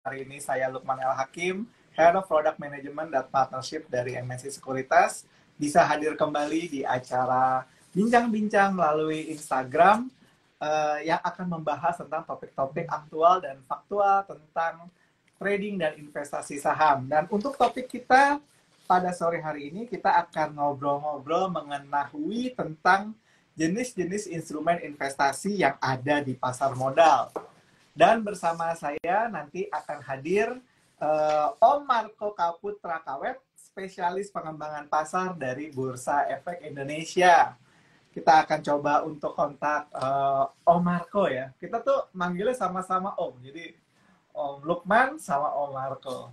Hari ini saya Lukman El Hakim, Head of Product Management dan Partnership dari MNC Sekuritas, bisa hadir kembali di acara Bincang-Bincang melalui Instagram yang akan membahas tentang topik-topik aktual dan faktual tentang trading dan investasi saham. Dan untuk topik kita pada sore hari ini, kita akan ngobrol-ngobrol mengenai tentang jenis-jenis instrumen investasi yang ada di pasar modal. Dan bersama saya nanti akan hadir Om Marco Kaputra Kawet, spesialis pengembangan pasar dari Bursa Efek Indonesia. Kita akan coba untuk kontak Om Marco ya. Kita tuh manggilnya sama-sama Om. Jadi Om Lukman sama Om Marco.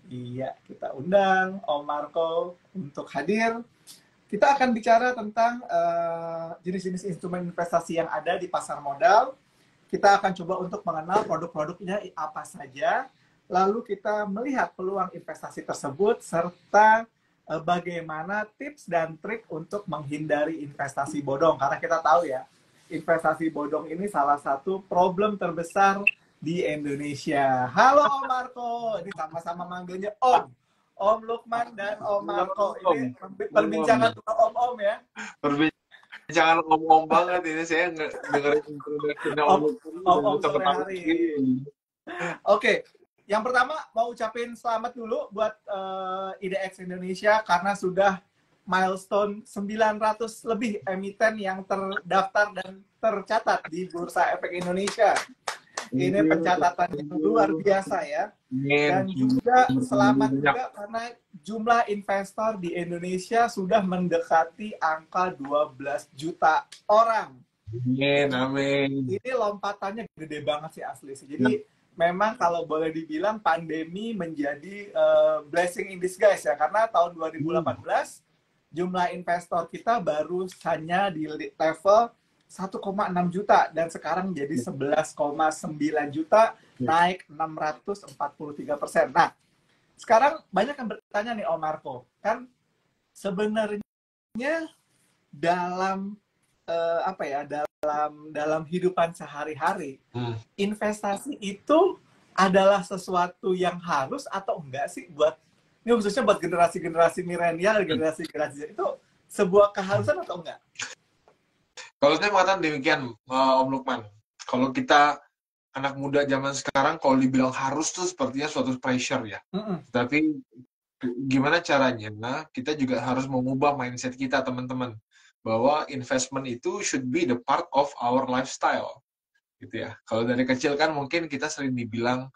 Iya, kita undang Om Marco untuk hadir. Kita akan bicara tentang jenis-jenis instrumen investasi yang ada di pasar modal. Kita akan coba untuk mengenal produk-produknya apa saja, lalu kita melihat peluang investasi tersebut, serta bagaimana tips dan trik untuk menghindari investasi bodong. Karena kita tahu ya, investasi bodong ini salah satu problem terbesar di Indonesia. Halo Om Marco, ini sama-sama manggilnya Om. Om Lukman dan Om Marco. Ini perbincangan Om-Om ya. Jangan om-om banget ini, saya dengerin introduction-nya Om sore hari. Oke, yang pertama mau ucapin selamat dulu buat IDX Indonesia karena sudah milestone 900 lebih emiten yang terdaftar dan tercatat di Bursa Efek Indonesia. Ini pencatatan yang luar biasa ya. Dan juga selamat juga karena jumlah investor di Indonesia sudah mendekati angka 12 juta orang. Amin. Ini lompatannya gede banget sih asli sih. Jadi memang kalau boleh dibilang pandemi menjadi blessing in disguise ya. Karena tahun 2018 jumlah investor kita baru hanya di level 1,6 juta dan sekarang jadi 11,9 juta, naik 643%. Nah, sekarang banyak yang bertanya nih Om Marco, kan sebenarnya dalam dalam hidupan sehari-hari, investasi itu adalah sesuatu yang harus atau enggak sih buat ini khususnya buat generasi-generasi milenial, generasi-generasi itu sebuah keharusan atau enggak? Kalau saya mengatakan demikian, Om Lukman. Kalau kita anak muda zaman sekarang, kalau dibilang harus tuh sepertinya suatu pressure ya. Tapi gimana caranya? Kita juga harus mengubah mindset kita, teman-teman. Bahwa investment itu should be the part of our lifestyle. Gitu ya. Kalau dari kecil kan mungkin kita sering dibilang,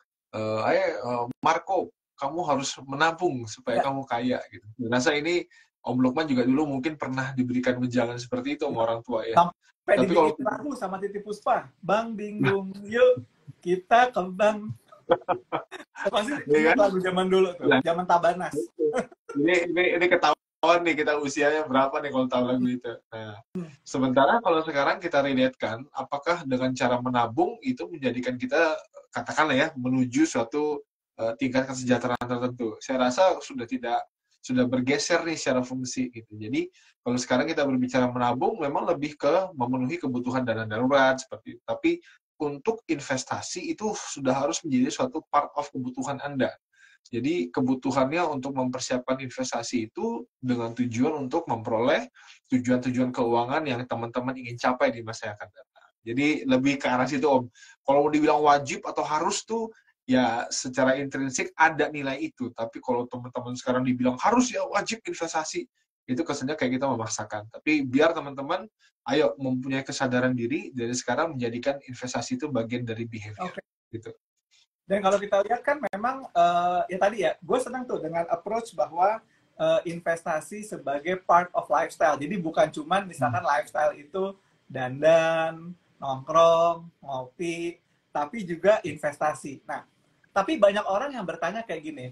Marco, kamu harus menabung supaya kamu kaya. Gitu. Rasa ini Om Lukman juga dulu mungkin pernah diberikan wejangan seperti itu sama orang tua ya. Sampai dibikin lagu sama Titi Puspa, Bang Bingung, yuk kita ke bank. Pasti ingat lagu zaman dulu tuh, zaman Tabanas. Ini ketahuan nih kita usianya berapa nih kalau tahu lagu itu. Nah, sementara kalau sekarang kita relate-kan, apakah dengan cara menabung itu menjadikan kita, katakanlah ya, menuju suatu tingkat kesejahteraan tertentu. Saya rasa sudah bergeser nih secara fungsi gitu. Jadi kalau sekarang kita berbicara menabung memang lebih ke memenuhi kebutuhan dana darurat seperti itu. Tapi untuk investasi itu sudah harus menjadi suatu part of kebutuhan Anda. Jadi kebutuhannya untuk mempersiapkan investasi itu dengan tujuan untuk memperoleh tujuan-tujuan keuangan yang teman-teman ingin capai di masa yang akan datang. Jadi lebih ke arah situ Om. Kalau mau dibilang wajib atau harus tuh ya secara intrinsik ada nilai itu, tapi kalau teman-teman sekarang dibilang harus ya wajib investasi, itu kesannya kayak kita memaksakan. Tapi biar teman-teman, ayo mempunyai kesadaran diri dari sekarang menjadikan investasi itu bagian dari behavior. Gitu. Dan kalau kita lihat kan memang, ya tadi ya, gue senang tuh dengan approach bahwa investasi sebagai part of lifestyle. Jadi bukan cuman misalkan lifestyle itu dandan, nongkrong, ngopi, tapi juga investasi. Nah, tapi banyak orang yang bertanya kayak gini,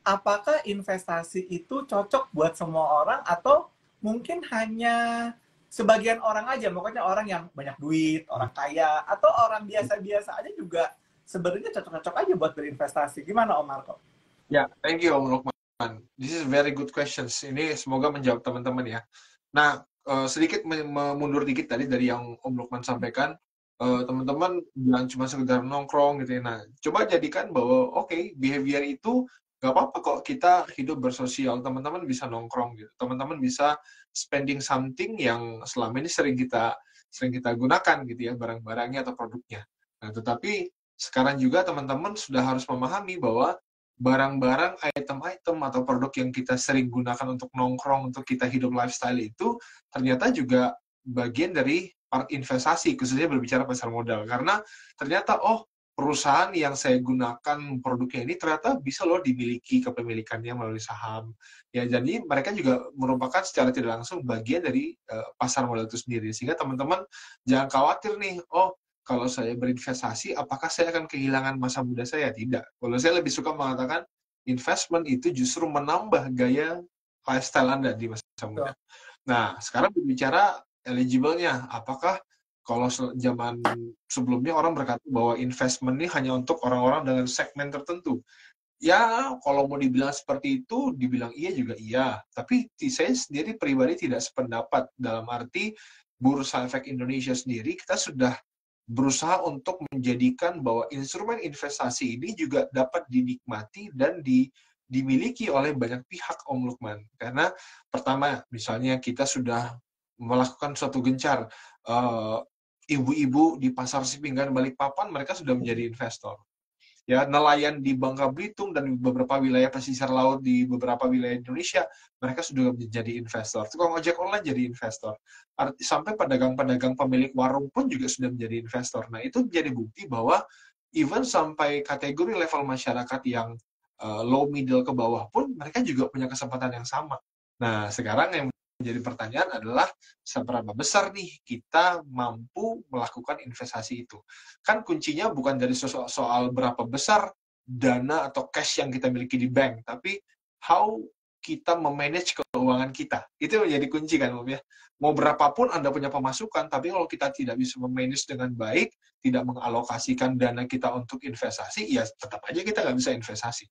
apakah investasi itu cocok buat semua orang atau mungkin hanya sebagian orang aja, pokoknya orang yang banyak duit, orang kaya, atau orang biasa-biasa aja juga sebenarnya cocok-cocok aja buat berinvestasi. Gimana Om Marco? Ya, thank you Om Lukman. This is very good questions. Ini semoga menjawab teman-teman ya. Nah, sedikit mundur dikit tadi dari yang Om Lukman sampaikan. teman-teman jangan cuma sekedar nongkrong gitu ya. Nah, coba jadikan bahwa oke, behavior itu nggak apa-apa kok kita hidup bersosial. Teman-teman bisa nongkrong gitu. Teman-teman bisa spending something yang selama ini sering kita gunakan gitu ya, barang-barangnya atau produknya. Nah, tetapi sekarang juga teman-teman sudah harus memahami bahwa barang-barang, item-item atau produk yang kita sering gunakan untuk nongkrong, untuk kita hidup lifestyle itu ternyata juga bagian dari part investasi, khususnya berbicara pasar modal. Karena ternyata, oh, perusahaan yang saya gunakan produknya ini ternyata bisa loh dimiliki kepemilikannya melalui saham. Ya, jadi mereka juga merupakan secara tidak langsung bagian dari pasar modal itu sendiri. Sehingga teman-teman jangan khawatir nih, oh, kalau saya berinvestasi, apakah saya akan kehilangan masa muda saya? Tidak. Kalau saya lebih suka mengatakan, investment itu justru menambah gaya lifestyle Anda di masa muda. Nah, sekarang berbicara eligible-nya, apakah kalau zaman sebelumnya orang berkata bahwa investment ini hanya untuk orang-orang dengan segmen tertentu. Ya, kalau mau dibilang seperti itu, dibilang iya juga iya. Tapi saya sendiri pribadi tidak sependapat. Dalam arti, Bursa Efek Indonesia sendiri, kita sudah berusaha untuk menjadikan bahwa instrumen investasi ini juga dapat dinikmati dan dimiliki oleh banyak pihak, Om Lukman. Karena pertama, misalnya kita sudah melakukan suatu gencar, ibu-ibu di pasar Sipinggan Balikpapan, mereka sudah menjadi investor. Ya, nelayan di Bangka Belitung dan beberapa wilayah pesisir laut di beberapa wilayah Indonesia, mereka sudah menjadi investor. Tukang ojek online jadi investor. Sampai pedagang-pedagang pemilik warung pun juga sudah menjadi investor. Nah, itu menjadi bukti bahwa even sampai kategori level masyarakat yang low middle ke bawah pun, mereka juga punya kesempatan yang sama. Nah, sekarang yang menjadi pertanyaan adalah seberapa besar nih kita mampu melakukan investasi itu. Kan kuncinya bukan dari soal berapa besar dana atau cash yang kita miliki di bank, tapi how kita memanage keuangan kita. Itu menjadi kunci kan, Om ya. Mau berapapun Anda punya pemasukan, tapi kalau kita tidak bisa memanage dengan baik, tidak mengalokasikan dana kita untuk investasi, ya tetap aja kita nggak bisa investasi.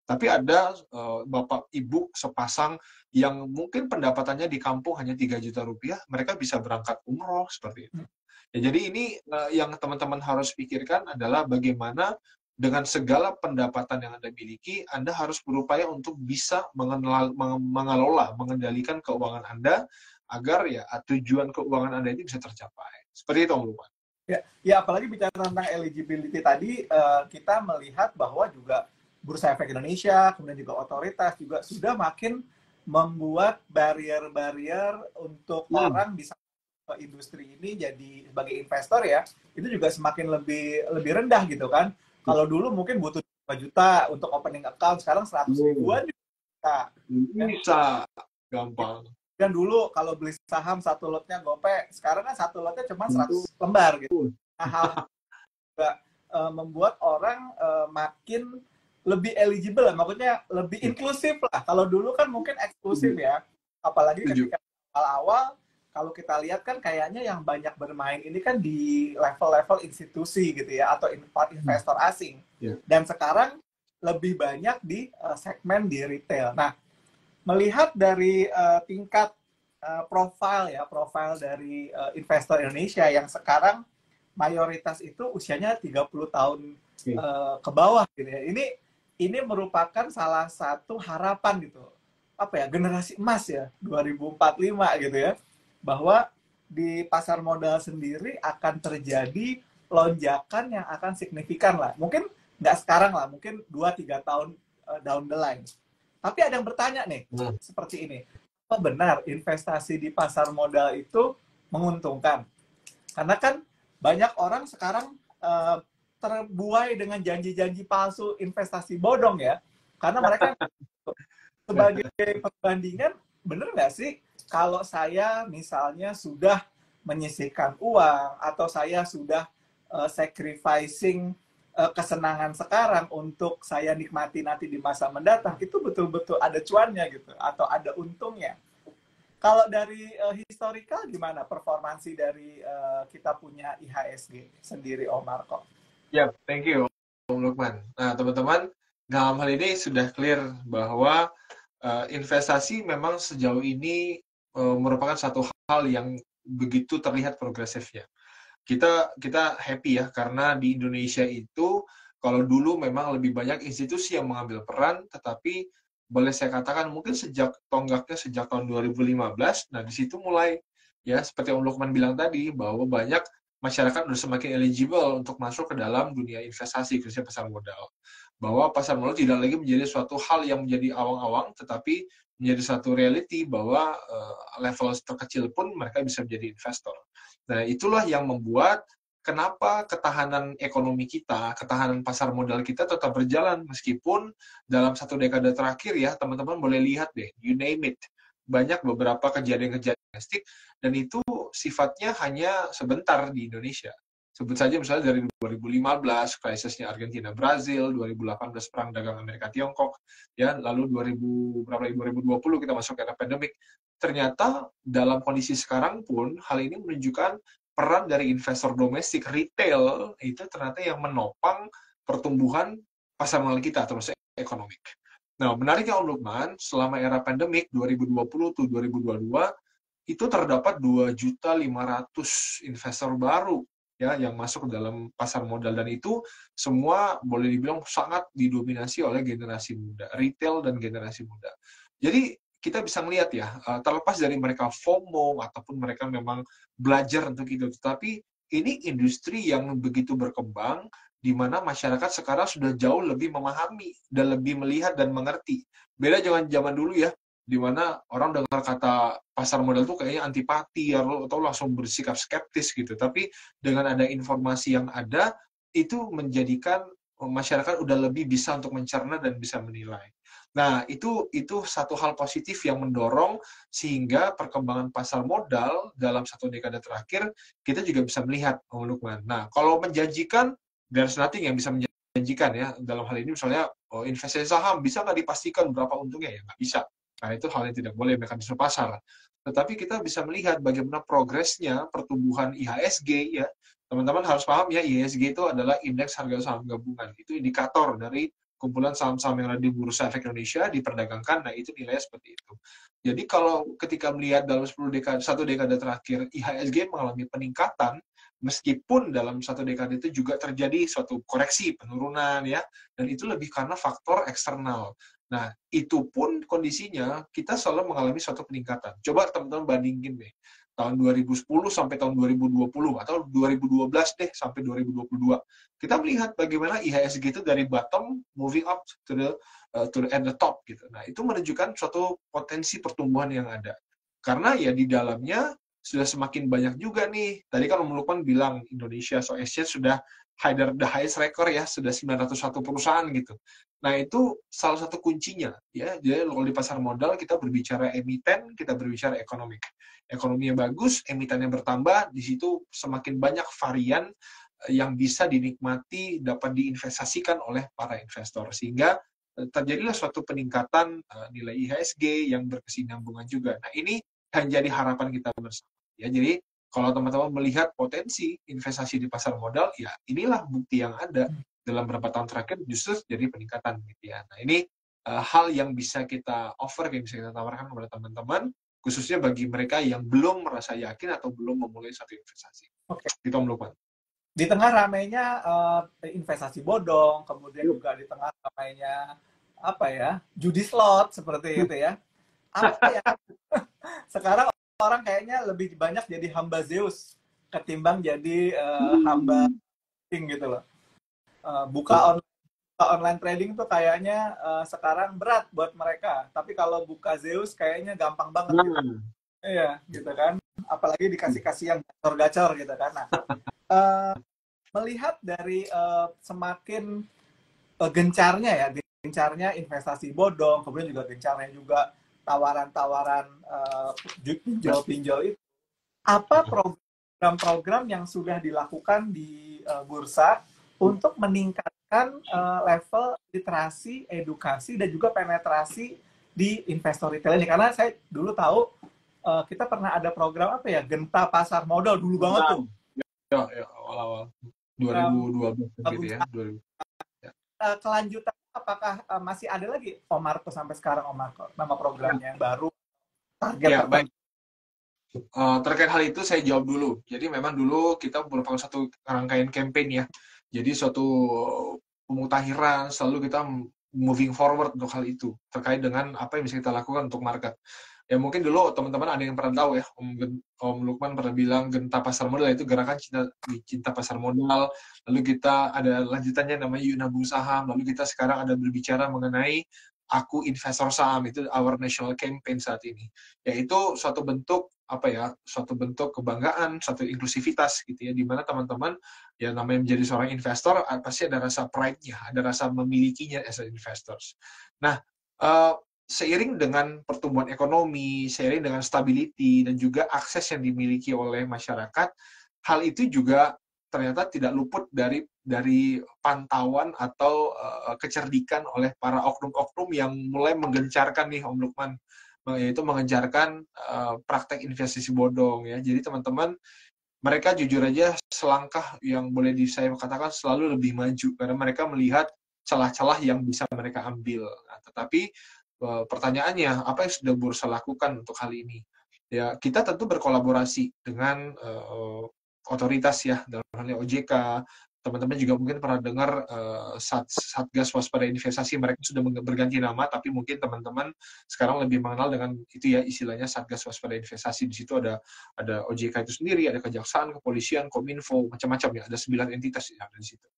Tapi ada bapak ibu sepasang yang mungkin pendapatannya di kampung hanya 3 juta rupiah, mereka bisa berangkat umroh seperti itu. Ya, jadi ini yang teman-teman harus pikirkan adalah bagaimana dengan segala pendapatan yang Anda miliki, Anda harus berupaya untuk bisa mengelola, mengendalikan keuangan Anda agar ya tujuan keuangan Anda ini bisa tercapai. Seperti itu, Om Lukman. Ya, apalagi bicara tentang eligibility tadi, kita melihat bahwa juga Bursa Efek Indonesia, kemudian juga otoritas juga sudah makin membuat barrier-barrier untuk orang bisa ke industri ini jadi sebagai investor ya, itu juga semakin lebih rendah gitu kan. Kalau dulu mungkin butuh 5 juta untuk opening account, sekarang 100 ribuan bisa. Bisa, gampang. Dan dulu kalau beli saham satu lotnya gope, sekarang kan satu lotnya cuma 100 lembar gitu. Nah, hal juga membuat orang makin lebih eligible, maksudnya lebih inklusif lah. Kalau dulu kan mungkin eksklusif ya, apalagi ketika awal-awal, kalau kita lihat kan kayaknya yang banyak bermain ini kan di level-level institusi gitu ya, atau investor asing. Dan sekarang lebih banyak di segmen di retail. Nah, melihat dari tingkat profil dari investor Indonesia yang sekarang mayoritas itu usianya 30 tahun ke bawah gitu ya. Ini merupakan salah satu harapan gitu. Apa ya, generasi emas ya 2045 gitu ya. Bahwa di pasar modal sendiri akan terjadi lonjakan yang akan signifikan lah. Mungkin nggak sekarang lah, mungkin 2-3 tahun down the line. Tapi ada yang bertanya nih, seperti ini. Apa benar investasi di pasar modal itu menguntungkan? Karena kan banyak orang sekarang terbuai dengan janji-janji palsu investasi bodong ya. Karena mereka sebagai perbandingan, benar nggak sih kalau saya misalnya sudah menyisihkan uang atau saya sudah sacrificing kesenangan sekarang untuk saya nikmati nanti di masa mendatang, itu betul-betul ada cuannya gitu atau ada untungnya. Kalau dari historical gimana performansi dari kita punya IHSG sendiri, Om Marco? Ya, thank you, Om Lukman. Nah, teman-teman, dalam hal ini sudah clear bahwa investasi memang sejauh ini merupakan satu hal yang begitu terlihat progresifnya. kita happy ya, karena di Indonesia itu kalau dulu memang lebih banyak institusi yang mengambil peran, tetapi boleh saya katakan mungkin tonggaknya sejak tahun 2015, nah di situ mulai ya seperti Om Lukman bilang tadi bahwa banyak masyarakat sudah semakin eligible untuk masuk ke dalam dunia investasi, khususnya pasar modal. Bahwa pasar modal tidak lagi menjadi suatu hal yang menjadi awang-awang, tetapi menjadi satu reality bahwa level terkecil pun mereka bisa menjadi investor. Nah, itulah yang membuat kenapa ketahanan ekonomi kita, ketahanan pasar modal kita tetap berjalan meskipun dalam satu dekade terakhir ya, teman-teman boleh lihat deh, you name it, banyak beberapa kejadian-kejadian domestik dan itu sifatnya hanya sebentar di Indonesia. Sebut saja misalnya dari 2015 krisisnya Argentina Brazil, 2018 perang dagang Amerika Tiongkok, ya, lalu 2020 kita masuk era pandemik. Ternyata dalam kondisi sekarang pun hal ini menunjukkan peran dari investor domestik retail itu ternyata yang menopang pertumbuhan pasar modal kita termasuk ekonomi. Nah, menariknya Om Lukman, selama era pandemik 2020 ke 2022 itu terdapat 2.500.000 investor baru ya yang masuk ke dalam pasar modal dan itu semua boleh dibilang sangat didominasi oleh generasi muda, retail dan generasi muda. Jadi kita bisa melihat ya, terlepas dari mereka FOMO ataupun mereka memang belajar untuk itu, tetapi ini industri yang begitu berkembang di mana masyarakat sekarang sudah jauh lebih memahami dan lebih melihat dan mengerti. Beda dengan zaman dulu ya, di mana orang dengar kata pasar modal tuh kayaknya antipati atau langsung bersikap skeptis gitu. Tapi dengan ada informasi yang ada, itu menjadikan masyarakat udah lebih bisa untuk mencerna dan bisa menilai. Nah, itu satu hal positif yang mendorong sehingga perkembangan pasar modal dalam satu dekade terakhir kita juga bisa melihat, Om Lukman. Nah, kalau menjanjikan, there's nothing yang bisa menjanjikan ya. Dalam hal ini misalnya investasi saham bisa nggak dipastikan berapa untungnya ya? Nggak bisa. Nah, itu hal yang tidak boleh, mekanisme pasar. Tetapi kita bisa melihat bagaimana progresnya pertumbuhan IHSG ya. Teman-teman harus paham ya, IHSG itu adalah indeks harga saham gabungan. Itu indikator dari kumpulan saham-saham yang ada di Bursa Efek Indonesia diperdagangkan. Nah, itu nilainya seperti itu. Jadi kalau ketika melihat dalam satu dekade terakhir IHSG mengalami peningkatan, meskipun dalam satu dekade itu juga terjadi suatu koreksi penurunan ya, dan itu lebih karena faktor eksternal. Nah, itu pun kondisinya kita selalu mengalami suatu peningkatan. Coba teman-teman bandingin deh, tahun 2010 sampai tahun 2020, atau 2012 deh sampai 2022. Kita melihat bagaimana IHSG itu dari bottom, moving up to the at the top. Gitu. Nah, itu menunjukkan suatu potensi pertumbuhan yang ada. Karena ya di dalamnya sudah semakin banyak juga nih. Tadi kan Om Lukman bilang Indonesia Stock Exchange sudah the highest record ya, sudah 901 perusahaan gitu. Nah, itu salah satu kuncinya ya. Jadi kalau di pasar modal kita berbicara emiten, kita berbicara ekonomi. Ekonominya bagus, emitennya bertambah, di situ semakin banyak varian yang bisa dinikmati, dapat diinvestasikan oleh para investor sehingga terjadilah suatu peningkatan nilai IHSG yang berkesinambungan juga. Nah, ini yang jadi harapan kita bersama. Ya, jadi kalau teman-teman melihat potensi investasi di pasar modal, ya inilah bukti yang ada dalam beberapa tahun terakhir justru jadi peningkatan gitu ya. Nah, ini hal yang bisa kita offer, yang bisa kita tawarkan kepada teman-teman, khususnya bagi mereka yang belum merasa yakin atau belum memulai satu investasi. Oke. Gitu Om Lukman. Di tengah ramainya investasi bodong, kemudian juga di tengah ramainya apa ya, judi slot seperti itu ya. Apa ya? Sekarang orang kayaknya lebih banyak jadi hamba Zeus ketimbang jadi hamba King gitu loh. Buka online trading tuh kayaknya sekarang berat buat mereka. Tapi kalau buka Zeus kayaknya gampang banget gitu. Iya, gitu kan. Apalagi dikasih-kasih yang gacor-gacor gitu kan. Nah, melihat dari semakin gencarnya investasi bodong, kemudian juga gencarnya juga tawaran-tawaran pinjol-pinjol itu, apa program-program yang sudah dilakukan di bursa untuk meningkatkan level literasi, edukasi, dan juga penetrasi di investor retail ini? Karena saya dulu tahu kita pernah ada program apa ya, Genta Pasar Modal dulu banget tuh. Ya, awal-awal 2012 gitu ya. 2000. Kelanjutan apakah masih ada lagi Om Marco sampai sekarang, Om Marco, nama programnya yang baru, target ya, baik. Terkait hal itu saya jawab dulu. Jadi memang dulu kita merupakan satu rangkaian campaign ya. Jadi suatu pemutahiran selalu kita moving forward untuk hal itu terkait dengan apa yang bisa kita lakukan untuk market. Ya mungkin dulu teman-teman ada yang pernah tahu ya, Om Lukman pernah bilang Genta Pasar Modal, itu gerakan cinta pasar modal. Lalu kita ada lanjutannya namanya Yuk Nabung Saham. Lalu kita sekarang ada berbicara mengenai Aku Investor Saham, itu our national campaign saat ini. Yaitu suatu bentuk apa ya, suatu bentuk kebanggaan, suatu inklusivitas gitu ya, di mana teman-teman ya namanya menjadi seorang investor pasti ada rasa pride-nya, ada rasa memilikinya as an investors. Nah, seiring dengan pertumbuhan ekonomi, seiring dengan stability dan juga akses yang dimiliki oleh masyarakat, hal itu juga ternyata tidak luput dari pantauan atau kecerdikan oleh para oknum-oknum yang mulai menggencarkan nih Om Lukman, yaitu mengejarkan praktek investasi bodong ya. Jadi teman-teman, mereka jujur aja selangkah yang boleh saya katakan selalu lebih maju karena mereka melihat celah-celah yang bisa mereka ambil. Nah, tetapi pertanyaannya, apa yang sudah Bursa lakukan untuk hal ini? Ya, kita tentu berkolaborasi dengan otoritas ya, dalam halnya OJK. Teman-teman juga mungkin pernah dengar Satgas Waspada Investasi, mereka sudah berganti nama, tapi mungkin teman-teman sekarang lebih mengenal dengan itu ya, istilahnya Satgas Waspada Investasi. Di situ ada OJK itu sendiri, ada Kejaksaan, Kepolisian, Kominfo, macam-macam ya, ada 9 entitas yang ada di situ.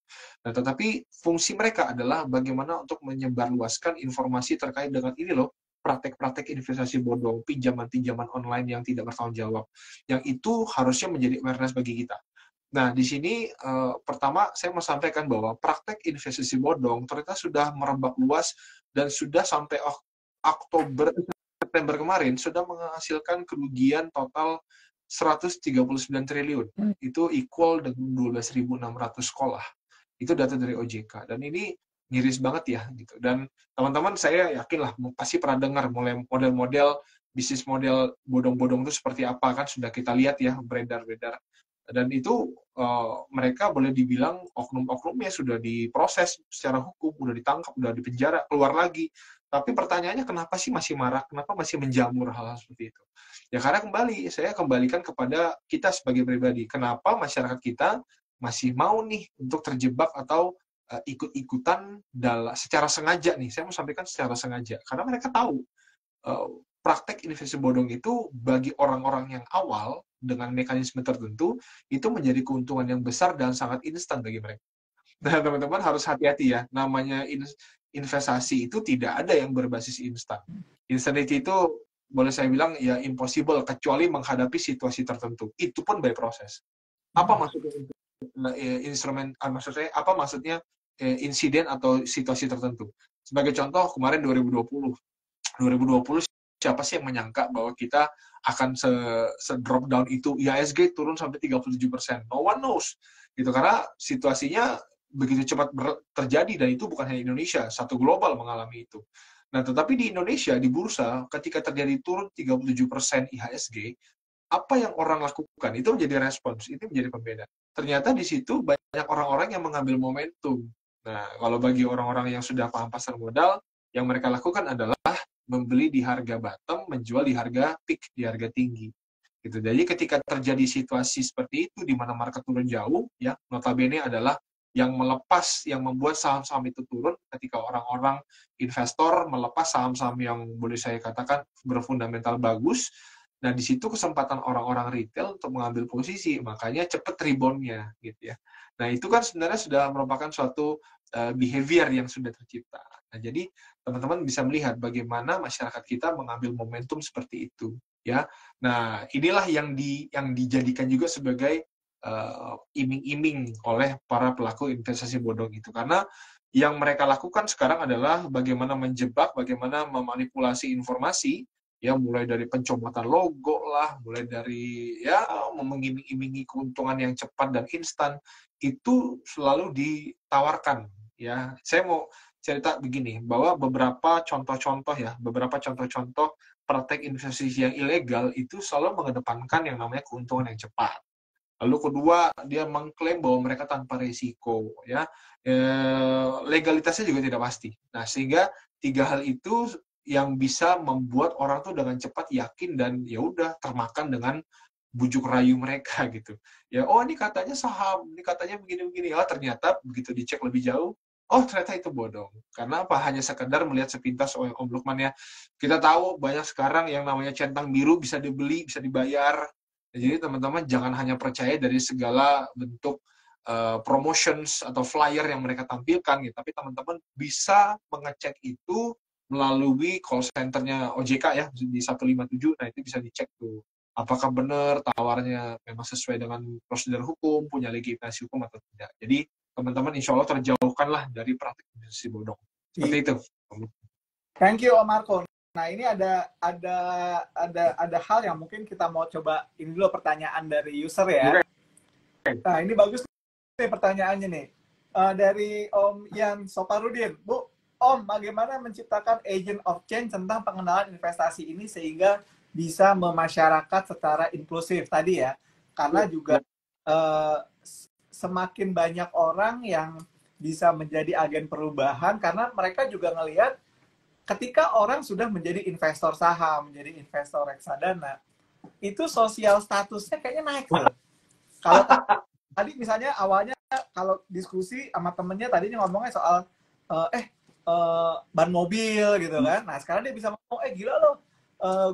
Nah, tetapi fungsi mereka adalah bagaimana untuk menyebarluaskan informasi terkait dengan ini loh, praktek-praktek investasi bodong, pinjaman-pinjaman online yang tidak bertanggung jawab. Yang itu harusnya menjadi awareness bagi kita. Nah, di sini pertama saya mau sampaikan bahwa praktek investasi bodong ternyata sudah merebak luas dan sudah sampai September kemarin sudah menghasilkan kerugian total 139 triliun. Itu equal dengan 12.600 sekolah. Itu data dari OJK. Dan ini miris banget ya gitu. Dan teman-teman saya yakin lah pasti pernah dengar mulai model-model bisnis model bodong-bodong itu seperti apa, kan sudah kita lihat ya beredar-beredar. Dan itu mereka boleh dibilang oknum-oknumnya sudah diproses secara hukum, udah ditangkap, udah dipenjara, keluar lagi. Tapi pertanyaannya kenapa sih masih marah, kenapa masih menjamur hal-hal seperti itu? Ya karena kembali, saya kembalikan kepada kita sebagai pribadi. Kenapa masyarakat kita masih mau nih untuk terjebak atau ikut-ikutan secara sengaja nih. Saya mau sampaikan secara sengaja. Karena mereka tahu praktek investasi bodong itu bagi orang-orang yang awal dengan mekanisme tertentu itu menjadi keuntungan yang besar dan sangat instan bagi mereka. Nah, teman-teman harus hati-hati ya. Namanya investasi itu tidak ada yang berbasis instan. Insanity itu boleh saya bilang ya impossible kecuali menghadapi situasi tertentu. Itu pun by proses. Apa maksudnya instrumen? Maksudnya apa maksudnya insiden atau situasi tertentu? Sebagai contoh kemarin 2020 siapa sih yang menyangka bahwa kita akan drop down itu, IHSG turun sampai 37%. No one knows. Gitu, karena situasinya begitu cepat terjadi dan itu bukan hanya Indonesia, satu global mengalami itu. Nah, tetapi di Indonesia, di bursa, ketika terjadi turun 37% IHSG, apa yang orang lakukan? Itu menjadi respons, itu menjadi pembeda. Ternyata di situ banyak orang-orang yang mengambil momentum. Nah, kalau bagi orang-orang yang sudah paham pasar modal, yang mereka lakukan adalah membeli di harga bottom, menjual di harga peak, di harga tinggi. Gitu. Jadi ketika terjadi situasi seperti itu di mana market turun jauh, ya notabene adalah yang melepas, yang membuat saham-saham itu turun ketika orang-orang investor melepas saham-saham yang boleh saya katakan berfundamental bagus. Nah, di situ kesempatan orang-orang retail untuk mengambil posisi, makanya cepat rebound-nya gitu ya. Nah, itu kan sebenarnya sudah merupakan suatu behavior yang sudah tercipta. Nah, jadi teman-teman bisa melihat bagaimana masyarakat kita mengambil momentum seperti itu, ya. Nah, inilah yang dijadikan juga sebagai iming-iming oleh para pelaku investasi bodong itu, karena yang mereka lakukan sekarang adalah bagaimana menjebak, bagaimana memanipulasi informasi, ya mulai dari pencopotan logo lah, mulai dari ya mengiming-imingi keuntungan yang cepat dan instan, itu selalu ditawarkan. Ya, saya mau cerita begini, bahwa beberapa contoh-contoh praktek investasi yang ilegal itu selalu mengedepankan yang namanya keuntungan yang cepat. Lalu kedua, dia mengklaim bahwa mereka tanpa risiko, ya legalitasnya juga tidak pasti. Nah, sehingga tiga hal itu yang bisa membuat orang tuh dengan cepat yakin dan ya udah termakan dengan bujuk rayu mereka gitu. Ya, oh ini katanya saham, ini katanya begini-begini. Oh ternyata begitu dicek lebih jauh, oh ternyata itu bodong. Karena apa? Hanya sekedar melihat sepintas Om Lukman ya. Kita tahu banyak sekarang yang namanya centang biru bisa dibeli, bisa dibayar. Jadi teman-teman jangan hanya percaya dari segala bentuk promotions atau flyer yang mereka tampilkan gitu. Tapi teman-teman bisa mengecek itu melalui call center-nya OJK ya di 157. Nah itu bisa dicek tuh apakah benar tawarnya memang sesuai dengan prosedur hukum, punya legitimasi hukum atau tidak. Jadi teman-teman insya Allah terjauhkanlah dari praktik investasi bodong. Seperti itu. Thank you Om Marco. Nah ini ada hal yang mungkin kita mau coba, ini dulu pertanyaan dari user ya. Okay. Nah ini bagus nih pertanyaannya nih. Dari Om Yan Soparudin. Bu, Om, bagaimana menciptakan agent of change tentang pengenalan investasi ini sehingga bisa memasyarakat secara inklusif tadi ya? Karena juga semakin banyak orang yang bisa menjadi agen perubahan, karena mereka juga ngelihat ketika orang sudah menjadi investor saham, menjadi investor reksadana, itu sosial statusnya kayaknya naik. Kalau tadi misalnya awalnya kalau diskusi sama temennya tadinya ngomongnya soal ban mobil gitu kan. Nah sekarang dia bisa ngomong, gila loh,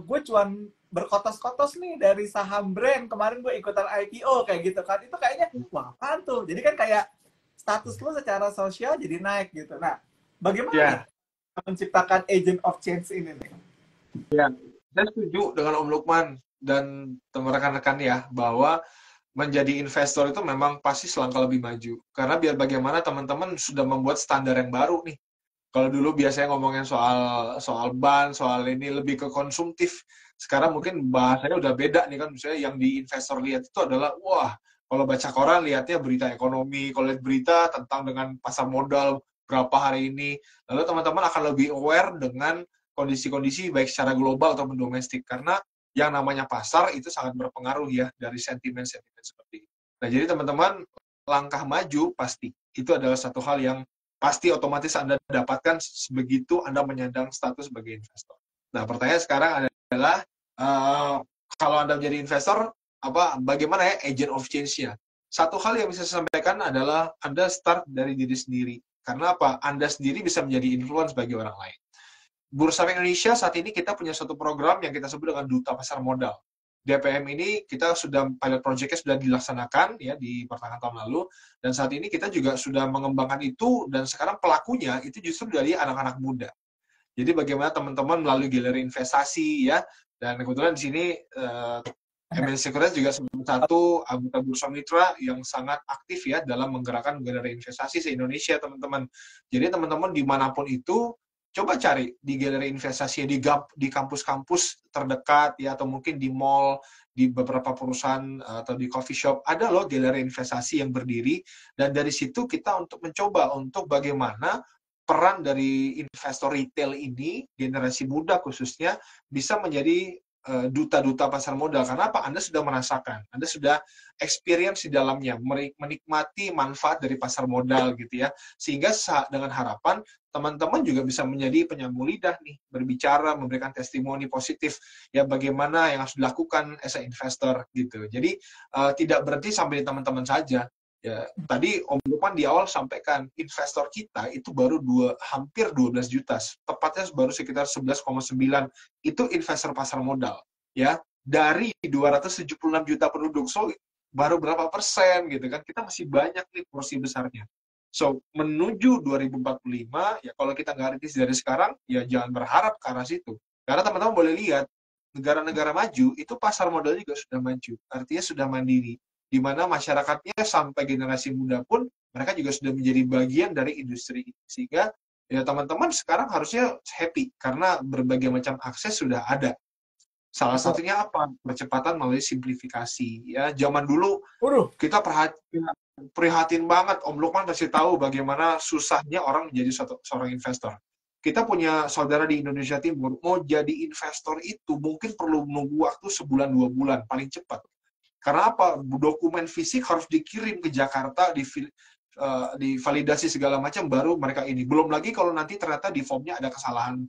gue cuan berkotos-kotos nih dari saham brand, kemarin gue ikutan IPO kayak gitu kan. Itu kayaknya wah apaan tuh. Jadi kan kayak status lo secara sosial jadi naik gitu. Nah bagaimana menciptakan agent of change ini nih? Ya, saya setuju dengan Om Lukman dan rekan-rekan ya, bahwa menjadi investor itu memang pasti selangkah lebih maju. Karena biar bagaimana teman-teman sudah membuat standar yang baru nih. Kalau dulu biasanya ngomongin soal ban, soal ini lebih ke konsumtif. Sekarang mungkin bahasanya udah beda nih kan. Misalnya yang di investor lihat itu adalah, wah, kalau baca koran lihatnya berita ekonomi, kalau lihat berita tentang dengan pasar modal berapa hari ini. Lalu teman-teman akan lebih aware dengan kondisi-kondisi baik secara global ataupun domestik. Karena yang namanya pasar itu sangat berpengaruh ya dari sentimen-sentimen seperti itu. Nah, jadi teman-teman langkah maju pasti itu adalah satu hal yang pasti otomatis Anda dapatkan begitu Anda menyandang status sebagai investor. Nah, pertanyaan sekarang adalah kalau Anda menjadi investor, bagaimana ya agent of change-nya? Satu hal yang bisa saya sampaikan adalah Anda start dari diri sendiri. Karena apa? Anda sendiri bisa menjadi influence bagi orang lain. Bursa Efek Indonesia saat ini kita punya suatu program yang kita sebut dengan Duta Pasar Modal. DPM ini kita sudah pilot project-nya sudah dilaksanakan ya di pertengahan tahun lalu, dan saat ini kita juga sudah mengembangkan itu, dan sekarang pelakunya itu justru dari anak-anak muda. Jadi bagaimana teman-teman melalui galeri investasi ya, dan kebetulan di sini MNC Sekuritas juga sebagai satu anggota Bursa Mitra yang sangat aktif ya dalam menggerakkan galeri investasi se-Indonesia teman-teman. Jadi teman-teman dimanapun itu coba cari di galeri investasi di kampus-kampus terdekat ya, atau mungkin di mall, di beberapa perusahaan atau di coffee shop ada loh galeri investasi yang berdiri, dan dari situ kita untuk mencoba untuk bagaimana peran dari investor retail ini, generasi muda khususnya, bisa menjadi duta-duta pasar modal. Karena apa? Anda sudah merasakan, Anda sudah experience di dalamnya, menikmati manfaat dari pasar modal gitu ya, sehingga dengan harapan teman-teman juga bisa menjadi penyambung lidah nih, berbicara, memberikan testimoni positif ya bagaimana yang harus dilakukan as a investor gitu. Jadi tidak berhenti sampai di teman-teman saja. Ya, tadi Om Lukman di awal sampaikan investor kita itu baru hampir 12 juta, tepatnya baru sekitar 11,9 itu investor pasar modal ya, dari 276 juta penduduk. So baru berapa persen gitu kan, kita masih banyak nih porsi besarnya. So menuju 2045 ya, kalau kita nggak kritis dari sekarang ya jangan berharap ke arah situ, karena teman-teman boleh lihat negara-negara maju itu pasar modal juga sudah maju, artinya sudah mandiri, di mana masyarakatnya sampai generasi muda pun mereka juga sudah menjadi bagian dari industri ini. Sehingga ya teman-teman sekarang harusnya happy karena berbagai macam akses sudah ada. Salah satunya apa? Percepatan melalui simplifikasi. Ya, zaman dulu kita prihatin banget. Om Lukman kasih tahu bagaimana susahnya orang menjadi seorang investor. Kita punya saudara di Indonesia Timur, mau jadi investor itu mungkin perlu menunggu waktu sebulan 2 bulan paling cepat. Karena apa? Dokumen fisik harus dikirim ke Jakarta, divalidasi segala macam, baru mereka ini. Belum lagi kalau nanti ternyata di formnya ada kesalahan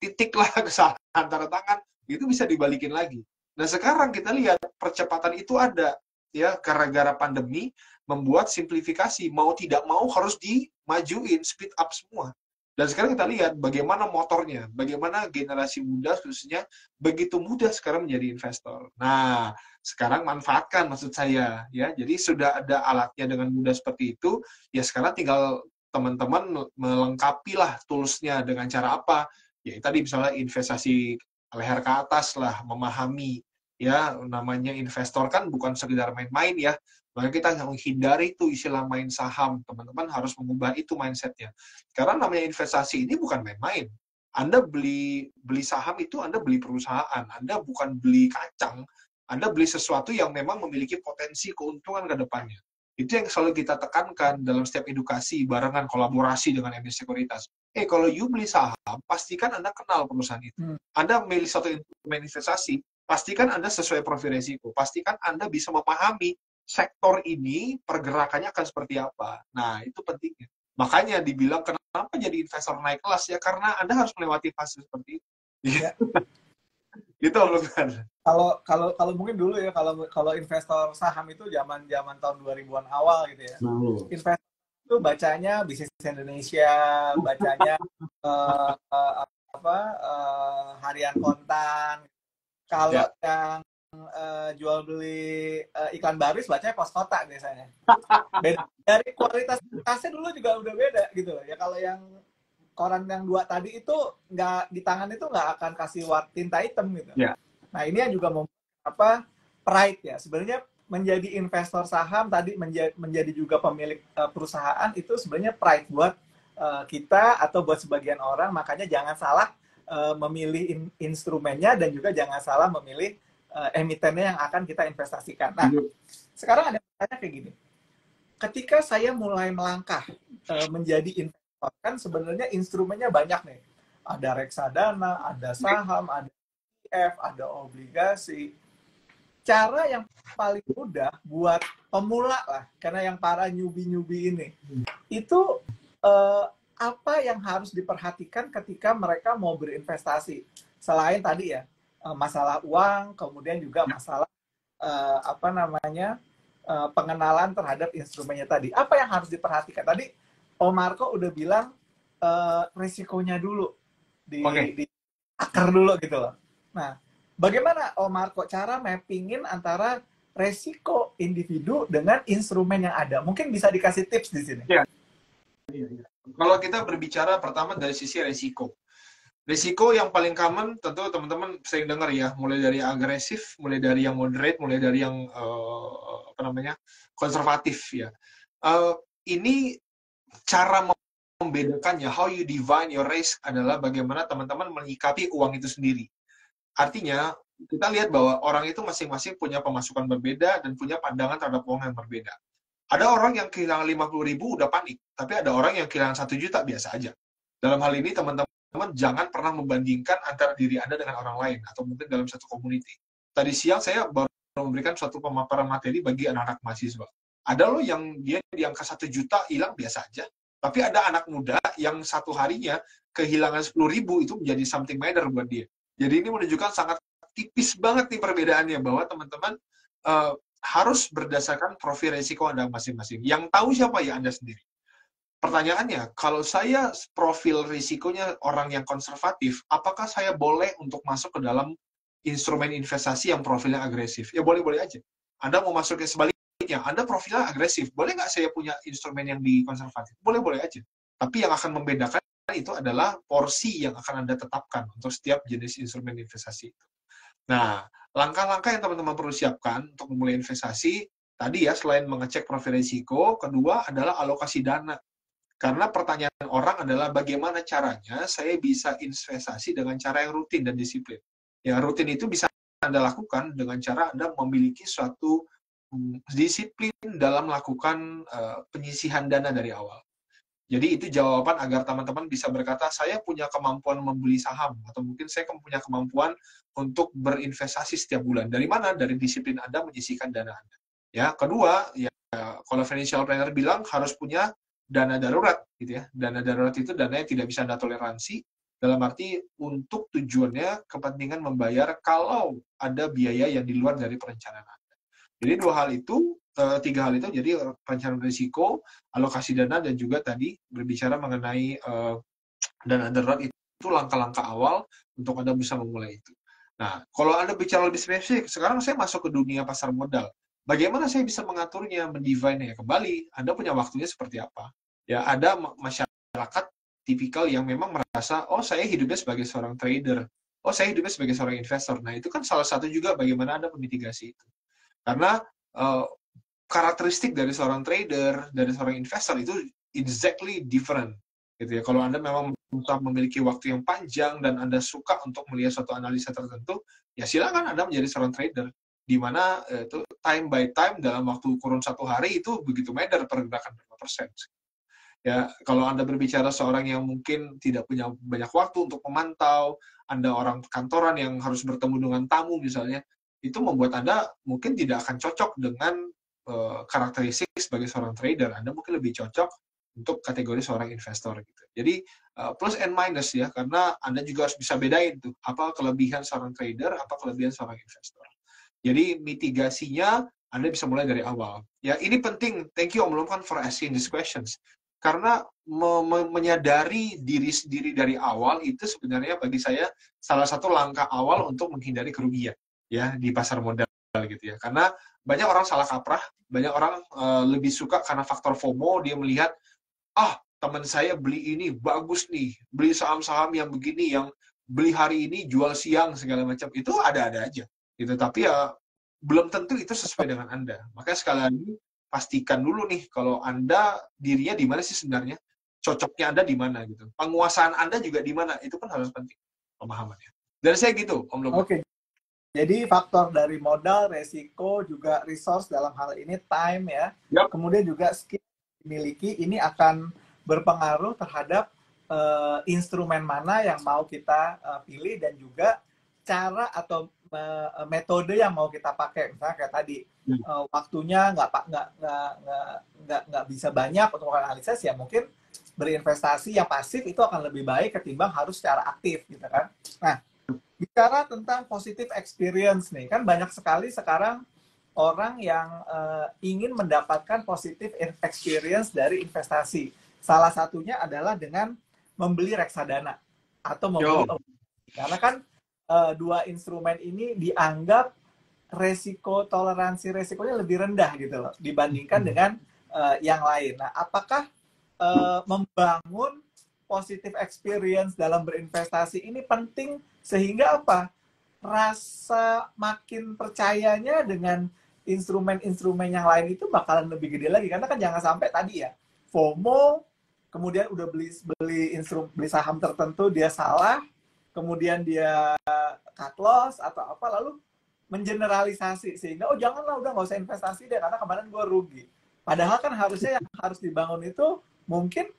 titik lah kesalahan antara tangan, itu bisa dibalikin lagi. Nah sekarang kita lihat percepatan itu ada, ya gara-gara pandemi membuat simplifikasi, mau tidak mau harus dimajuin, speed up semua. Dan sekarang kita lihat bagaimana motornya, bagaimana generasi muda khususnya begitu mudah sekarang menjadi investor. Nah, sekarang manfaatkan maksud saya, ya. Jadi sudah ada alatnya dengan mudah seperti itu, ya sekarang tinggal teman-teman melengkapilah tools-nya dengan cara apa? Ya tadi misalnya investasi leher ke atas lah, memahami, ya namanya investor kan bukan sekedar main-main ya. Maka kita menghindari itu istilah main saham. Teman-teman harus mengubah itu mindset-nya. Karena namanya investasi ini bukan main-main. Anda beli saham itu Anda beli perusahaan. Anda bukan beli kacang. Anda beli sesuatu yang memang memiliki potensi keuntungan ke depannya. Itu yang selalu kita tekankan dalam setiap edukasi, barengan kolaborasi dengan MNC Sekuritas. Kalau you beli saham, pastikan Anda kenal perusahaan itu. Anda memilih suatu instrumen investasi, pastikan Anda sesuai profil risiko. Pastikan Anda bisa memahami sektor ini pergerakannya akan seperti apa. Nah, itu pentingnya. Makanya dibilang kenapa jadi investor naik kelas ya karena Anda harus melewati fase seperti itu. Ya. Gitu loh kan. Kalau mungkin dulu ya kalau investor saham itu zaman tahun 2000-an awal gitu ya. Investor itu bacanya bisnis Indonesia, bacanya harian kontan. Kalau yang jual beli iklan baris bacanya pos kota biasanya. Beda dari kualitasnya dulu juga udah beda gitu loh. Ya kalau yang koran yang 2 tadi itu nggak di tangan itu nggak akan kasih tinta hitam gitu. Yeah. Nah ini yang juga membuat pride ya. Sebenarnya menjadi investor saham tadi menjadi juga pemilik perusahaan itu sebenarnya pride buat kita atau buat sebagian orang. Makanya jangan salah memilih instrumennya dan juga jangan salah memilih emitennya yang akan kita investasikan. Nah, sekarang ada pertanyaan kayak gini. Ketika saya mulai melangkah menjadi investor, kan sebenarnya instrumennya banyak nih. Ada reksadana, ada saham, ada ETF, ada obligasi. Cara yang paling mudah buat pemula lah, karena yang para newbie ini, itu apa yang harus diperhatikan ketika mereka mau berinvestasi? Selain tadi ya, masalah uang, kemudian juga masalah pengenalan terhadap instrumennya tadi. Apa yang harus diperhatikan? Tadi Om Marco udah bilang risikonya dulu di akar dulu gitu loh. Nah, bagaimana Om Marco cara mappingin antara resiko individu dengan instrumen yang ada? Mungkin bisa dikasih tips di sini. Ya. Kalau kita berbicara pertama dari sisi resiko. Risiko yang paling common tentu teman-teman sering dengar ya, mulai dari agresif, mulai dari yang moderate, mulai dari yang konservatif ya. Ini cara membedakannya, how you define your risk adalah bagaimana teman-teman menyikapi uang itu sendiri. Artinya kita lihat bahwa orang itu masing-masing punya pemasukan berbeda dan punya pandangan terhadap uang yang berbeda. Ada orang yang kehilangan 50.000 udah panik, tapi ada orang yang kehilangan 1 juta biasa aja. Dalam hal ini teman-teman jangan pernah membandingkan antara diri Anda dengan orang lain atau mungkin dalam satu community. Tadi siang saya baru memberikan suatu pemaparan materi bagi anak-anak mahasiswa. Ada loh yang dia di angka 1 juta hilang biasa aja, tapi ada anak muda yang satu harinya kehilangan 10.000 itu menjadi something matter buat dia. Jadi ini menunjukkan sangat tipis banget nih perbedaannya bahwa teman-teman harus berdasarkan profil risiko Anda masing-masing. Yang tahu siapa ya Anda sendiri. Pertanyaannya, kalau saya profil risikonya orang yang konservatif, apakah saya boleh untuk masuk ke dalam instrumen investasi yang profilnya agresif? Ya boleh-boleh aja. Anda mau masuk ke sebaliknya, Anda profilnya agresif, boleh nggak saya punya instrumen yang di konservatif? Boleh-boleh aja. Tapi yang akan membedakan itu adalah porsi yang akan Anda tetapkan untuk setiap jenis instrumen investasi itu. Nah, langkah-langkah yang teman-teman perlu siapkan untuk memulai investasi, tadi ya, selain mengecek profil risiko, kedua adalah alokasi dana. Karena pertanyaan orang adalah bagaimana caranya saya bisa investasi dengan cara yang rutin dan disiplin. Ya, rutin itu bisa Anda lakukan dengan cara Anda memiliki suatu disiplin dalam melakukan penyisihan dana dari awal. Jadi itu jawaban agar teman-teman bisa berkata, saya punya kemampuan membeli saham, atau mungkin saya punya kemampuan untuk berinvestasi setiap bulan. Dari mana? Dari disiplin Anda menyisihkan dana Anda. Ya, kedua, ya kalau financial planner bilang harus punya dana darurat gitu ya. Dana darurat itu dana yang tidak bisa Anda toleransi, Dalam arti untuk tujuannya kepentingan membayar kalau ada biaya yang di luar dari perencanaan Anda. Jadi tiga hal itu, jadi perencanaan risiko, alokasi dana, dan juga tadi berbicara mengenai dana darurat itu langkah-langkah awal untuk Anda bisa memulai itu. Nah, kalau Anda bicara lebih spesifik, sekarang saya masuk ke dunia pasar modal. Bagaimana saya bisa mengaturnya, mendefine-nya? Kembali, Anda punya waktunya seperti apa? Ya, ada masyarakat tipikal yang memang merasa, oh saya hidupnya sebagai seorang trader, oh saya hidupnya sebagai seorang investor. Nah, itu kan salah satu juga bagaimana Anda memitigasi itu. Karena karakteristik dari seorang trader, dari seorang investor itu exactly different. Gitu ya. Kalau Anda memang memiliki waktu yang panjang dan Anda suka untuk melihat suatu analisa tertentu, ya silakan Anda menjadi seorang trader. Di mana itu time by time dalam waktu kurun 1 hari itu begitu medar pergerakan berapa persen. Ya, kalau Anda berbicara seorang yang mungkin tidak punya banyak waktu untuk memantau, Anda orang kantoran yang harus bertemu dengan tamu misalnya, itu membuat Anda mungkin tidak akan cocok dengan karakteristik sebagai seorang trader. Anda mungkin lebih cocok untuk kategori seorang investor gitu. Jadi plus and minus ya, karena Anda juga harus bisa bedain tuh apa kelebihan seorang trader, apa kelebihan seorang investor. Jadi mitigasinya Anda bisa mulai dari awal. Ya, ini penting. Thank you Om Lukman for asking these questions. Karena menyadari diri sendiri dari awal itu sebenarnya bagi saya salah satu langkah awal untuk menghindari kerugian ya di pasar modal gitu ya. Karena banyak orang salah kaprah, banyak orang lebih suka karena faktor FOMO, dia melihat teman saya beli ini bagus nih, beli saham-saham yang begini, yang beli hari ini jual siang segala macam, itu ada-ada aja gitu. Tapi ya belum tentu itu sesuai dengan Anda. Makanya sekali lagi pastikan dulu nih kalau Anda dirinya di mana sih sebenarnya, cocoknya Anda di mana gitu. Penguasaan Anda juga di mana, itu pun harus penting pemahamannya. Dan saya gitu, Om Lukman. Oke. Jadi faktor dari modal, resiko, juga resource dalam hal ini time ya. Yep. Kemudian juga skill yang dimiliki ini akan berpengaruh terhadap instrumen mana yang mau kita pilih dan juga cara atau metode yang mau kita pakai. Misalnya kayak tadi waktunya nggak bisa banyak untuk analisis, ya mungkin berinvestasi yang pasif itu akan lebih baik ketimbang harus secara aktif gitu kan. Nah, bicara tentang positive experience nih, kan banyak sekali sekarang orang yang ingin mendapatkan positive experience dari investasi. Salah satunya adalah dengan membeli reksadana atau membeli obligasi. Karena kan dua instrumen ini dianggap toleransi resikonya lebih rendah gitu loh dibandingkan dengan yang lain. Nah, apakah membangun positive experience dalam berinvestasi ini penting sehingga apa? Rasa makin percayanya dengan instrumen-instrumen yang lain itu bakalan lebih gede lagi, karena kan jangan sampai tadi ya FOMO, kemudian udah beli saham tertentu dia salah, kemudian dia cut loss atau apa, lalu mengeneralisasi sehingga janganlah, udah nggak usah investasi deh karena kemarin gue rugi. Padahal kan harusnya yang harus dibangun itu mungkin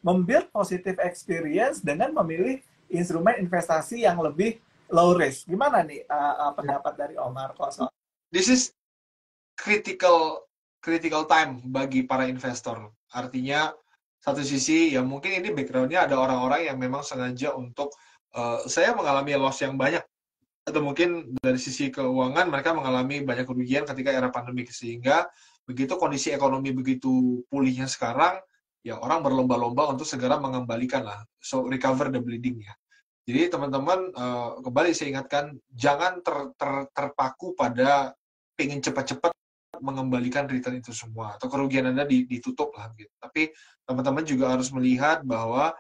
membuild positive experience dengan memilih instrumen investasi yang lebih low risk. Gimana nih pendapat dari Omar Koso? This is critical time bagi para investor. Artinya satu sisi ya mungkin ini background-nya ada orang-orang yang memang sengaja untuk saya mengalami loss yang banyak, atau mungkin dari sisi keuangan mereka mengalami banyak kerugian ketika era pandemik, sehingga begitu kondisi ekonomi begitu pulihnya sekarang, ya orang berlomba-lomba untuk segera mengembalikan lah, so recover the bleeding ya. Jadi teman-teman kembali saya ingatkan, jangan terpaku pada pengen cepat-cepat mengembalikan return itu semua atau kerugian Anda ditutup lah gitu. Tapi teman-teman juga harus melihat bahwa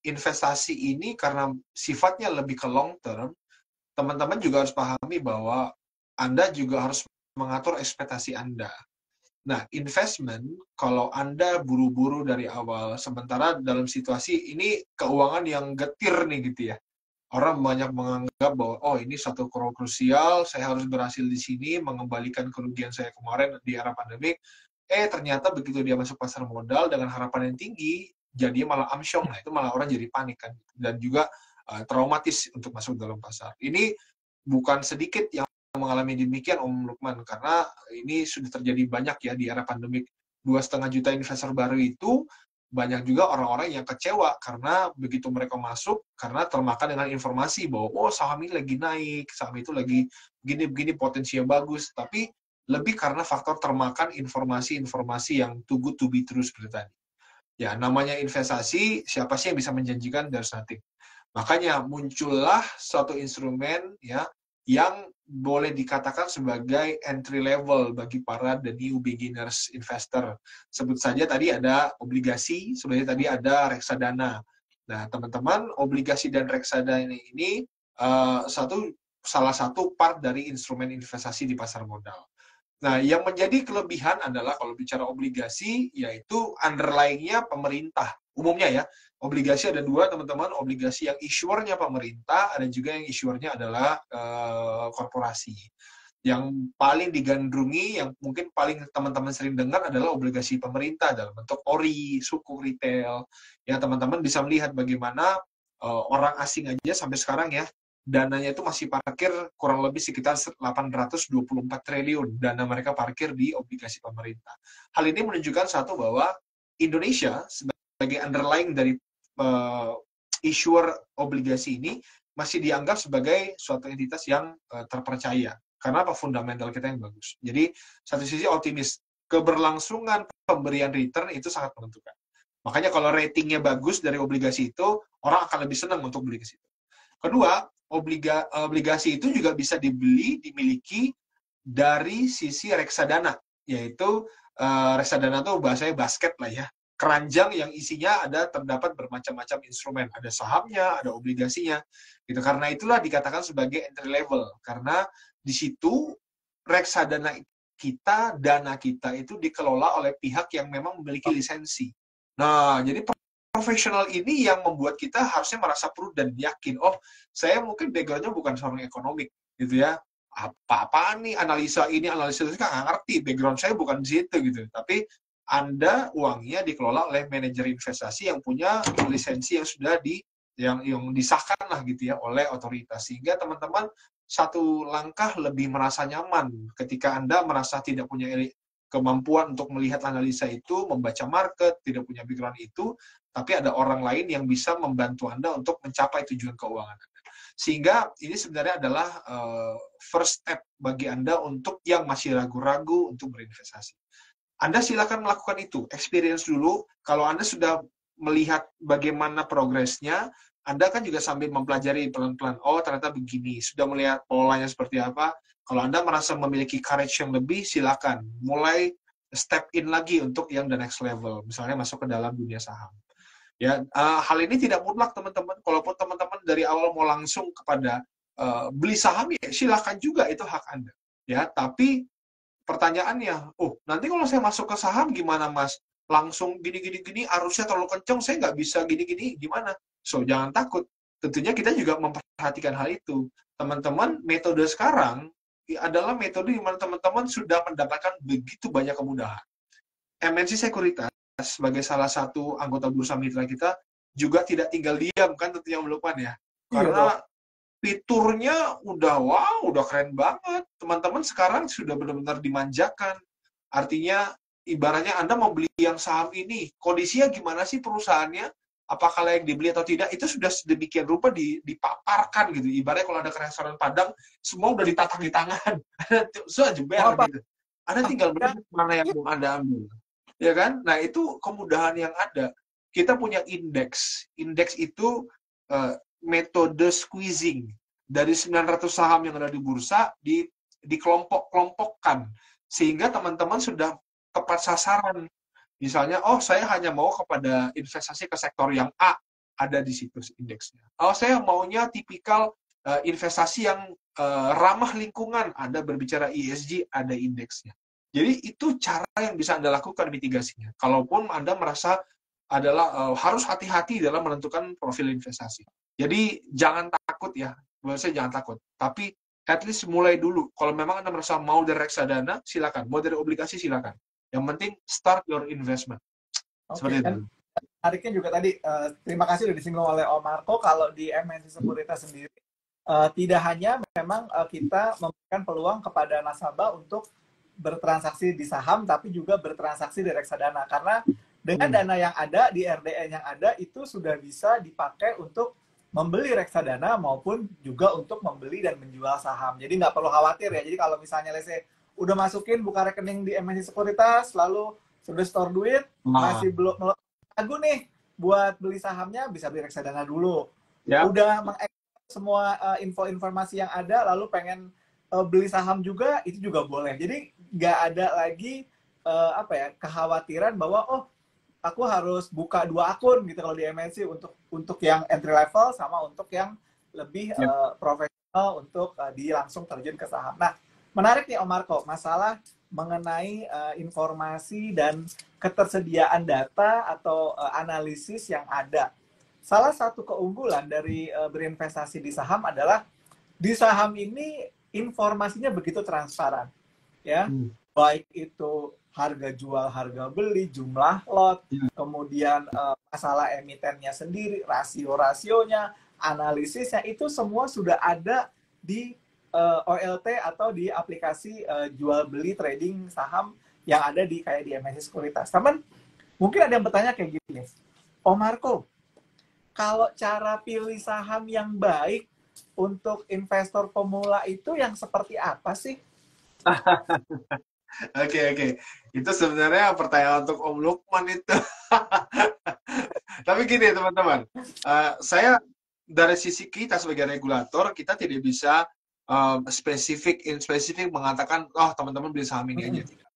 investasi ini karena sifatnya lebih ke long term, teman-teman juga harus pahami bahwa Anda juga harus mengatur ekspektasi Anda. Nah, investment, kalau Anda buru-buru dari awal, sementara dalam situasi ini keuangan yang getir nih gitu ya. Orang banyak menganggap bahwa, ini satu krusial, saya harus berhasil di sini, mengembalikan kerugian saya kemarin di era pandemik. Ternyata begitu dia masuk pasar modal dengan harapan yang tinggi, jadinya malah amsyong. Nah, itu malah orang jadi panik kan. Dan juga traumatis untuk masuk dalam pasar. Ini bukan sedikit yang mengalami demikian Om Lukman, karena ini sudah terjadi banyak ya di era pandemik. 2,5 juta investor baru itu banyak juga orang-orang yang kecewa karena begitu mereka masuk, karena termakan dengan informasi bahwa oh saham ini lagi naik, saham itu lagi begini-begini potensinya bagus, tapi lebih karena faktor termakan informasi-informasi yang too good to be true seperti tadi. Ya, namanya investasi, siapa sih yang bisa menjanjikan? There's nothing. Makanya muncullah suatu instrumen ya yang boleh dikatakan sebagai entry level bagi para the new beginners investor. Sebut saja tadi ada obligasi, sebenarnya tadi ada reksadana. Nah, teman-teman, obligasi dan reksadana ini salah satu part dari instrumen investasi di pasar modal. Nah, yang menjadi kelebihan adalah kalau bicara obligasi, yaitu underlying-nya pemerintah. Umumnya ya, obligasi ada dua, teman-teman. Obligasi yang issuer-nya pemerintah, ada juga yang issuer-nya adalah korporasi. Yang paling digandrungi, yang mungkin paling teman-teman sering dengar adalah obligasi pemerintah dalam bentuk ori, sukuk retail. Ya, teman-teman bisa melihat bagaimana orang asing aja sampai sekarang ya, dananya itu masih parkir kurang lebih sekitar 824 triliun dana mereka parkir di obligasi pemerintah. Hal ini menunjukkan satu bahwa Indonesia sebagai underlying dari issuer obligasi ini masih dianggap sebagai suatu entitas yang terpercaya. Karena apa? Fundamental kita yang bagus. Jadi satu sisi optimis, keberlangsungan pemberian return itu sangat menentukan. Makanya kalau ratingnya bagus dari obligasi itu, orang akan lebih senang untuk beli ke situ. Kedua, obligasi itu juga bisa dimiliki dari sisi reksadana, yaitu reksadana itu bahasanya basket lah ya, keranjang yang isinya terdapat bermacam-macam instrumen, ada sahamnya, ada obligasinya, gitu. Karena itulah dikatakan sebagai entry level, karena di situ reksadana kita, dana kita itu dikelola oleh pihak yang memang memiliki lisensi. Nah, jadi profesional ini yang membuat kita harusnya merasa prudent, yakin, oh saya mungkin background-nya bukan seorang ekonomik, gitu ya, apa-apaan nih, analisa ini, analisa itu, kan nggak ngerti, background saya bukan di situ, gitu. Tapi Anda uangnya dikelola oleh manajer investasi yang punya lisensi yang sudah yang disahkan lah gitu ya oleh otoritas, sehingga teman-teman satu langkah lebih merasa nyaman ketika Anda merasa tidak punya kemampuan untuk melihat analisa itu, membaca market, tidak punya background itu, tapi ada orang lain yang bisa membantu Anda untuk mencapai tujuan keuangan Anda. Sehingga ini sebenarnya adalah first step bagi Anda untuk yang masih ragu-ragu untuk berinvestasi. Anda silakan melakukan itu, experience dulu. Kalau Anda sudah melihat bagaimana progresnya, Anda kan juga sambil mempelajari pelan-pelan, oh ternyata begini, sudah melihat polanya seperti apa. Kalau Anda merasa memiliki courage yang lebih, silakan mulai step in lagi untuk yang the next level, misalnya masuk ke dalam dunia saham. Ya, hal ini tidak mutlak teman-teman. Kalaupun teman-teman dari awal mau langsung kepada beli saham, ya silakan juga, itu hak Anda. Ya, tapi pertanyaannya, oh nanti kalau saya masuk ke saham gimana Mas? Langsung gini-gini, arusnya terlalu kencang, saya nggak bisa gini-gini, gimana? So, jangan takut. Tentunya kita juga memperhatikan hal itu. Teman-teman, metode sekarang adalah metode di mana teman-teman sudah mendapatkan begitu banyak kemudahan. MNC Sekuritas sebagai salah satu anggota bursa mitra kita juga tidak tinggal diam kan tentunya Lukman ya. Karena fiturnya udah keren banget. Teman-teman sekarang sudah benar-benar dimanjakan. Artinya ibaratnya Anda mau beli yang saham ini, kondisinya gimana sih perusahaannya? Apakah layak dibeli atau tidak? Itu sudah sedemikian rupa dipaparkan gitu. Ibaratnya kalau ada ke restoran Padang, semua udah ditatak di tangan. Sudah jeber gitu. Anda tinggal beli mana yang mau Anda ambil. Ya kan? Nah, itu kemudahan yang ada. Kita punya indeks. Indeks itu metode squeezing. Dari 900 saham yang ada di bursa, dikelompok-kelompokkan. Sehingga teman-teman sudah tepat sasaran. Misalnya, oh saya hanya mau kepada investasi ke sektor yang A, ada di situs indeksnya. Oh saya maunya tipikal investasi yang ramah lingkungan, Anda berbicara ESG, ada indeksnya. Jadi itu cara yang bisa Anda lakukan mitigasinya. Kalaupun Anda merasa adalah harus hati-hati dalam menentukan profil investasi. Jadi jangan takut ya, menurut saya jangan takut. Tapi at least mulai dulu. Kalau memang Anda merasa mau dari reksadana, silakan. Mau dari obligasi, silakan. Yang penting start your investment. Seperti itu. Menariknya juga tadi, terima kasih sudah disinggung oleh Om Marco, kalau di MNC Sekuritas sendiri, tidak hanya memang kita memberikan peluang kepada nasabah untuk bertransaksi di saham, tapi juga bertransaksi di reksadana. Karena Dengan dana yang ada di RDN yang ada itu sudah bisa dipakai untuk membeli reksadana maupun juga untuk membeli dan menjual saham. Jadi nggak perlu khawatir ya. Jadi kalau misalnya let's say, udah masukin buka rekening di MNC Sekuritas, lalu sudah store duit, masih belum ragu nih buat beli sahamnya, bisa beli reksadana dulu. Udah mengekspor semua info-informasi yang ada, lalu pengen beli saham juga, itu juga boleh. Jadi nggak ada lagi kekhawatiran bahwa aku harus buka 2 akun gitu kalau di MNC untuk yang entry level sama untuk yang lebih profesional untuk langsung terjun ke saham. Nah, menarik nih Om Marco, masalah mengenai informasi dan ketersediaan data atau analisis yang ada. Salah satu keunggulan dari berinvestasi di saham adalah di saham ini informasinya begitu transparan, ya. Baik itu harga jual, harga beli, jumlah lot, kemudian masalah emitennya sendiri, rasio-rasionya, analisisnya, itu semua sudah ada di OLT atau di aplikasi jual beli trading saham yang ada di kayak di MNC Sekuritas. Teman, mungkin ada yang bertanya kayak gini, Om Marco, kalau cara pilih saham yang baik untuk investor pemula itu yang seperti apa sih? Oke. Itu sebenarnya pertanyaan untuk Om Lukman itu. Tapi gini teman-teman, saya dari sisi kita sebagai regulator, kita tidak bisa spesifik mengatakan, teman-teman beli saham ini aja. Tidak.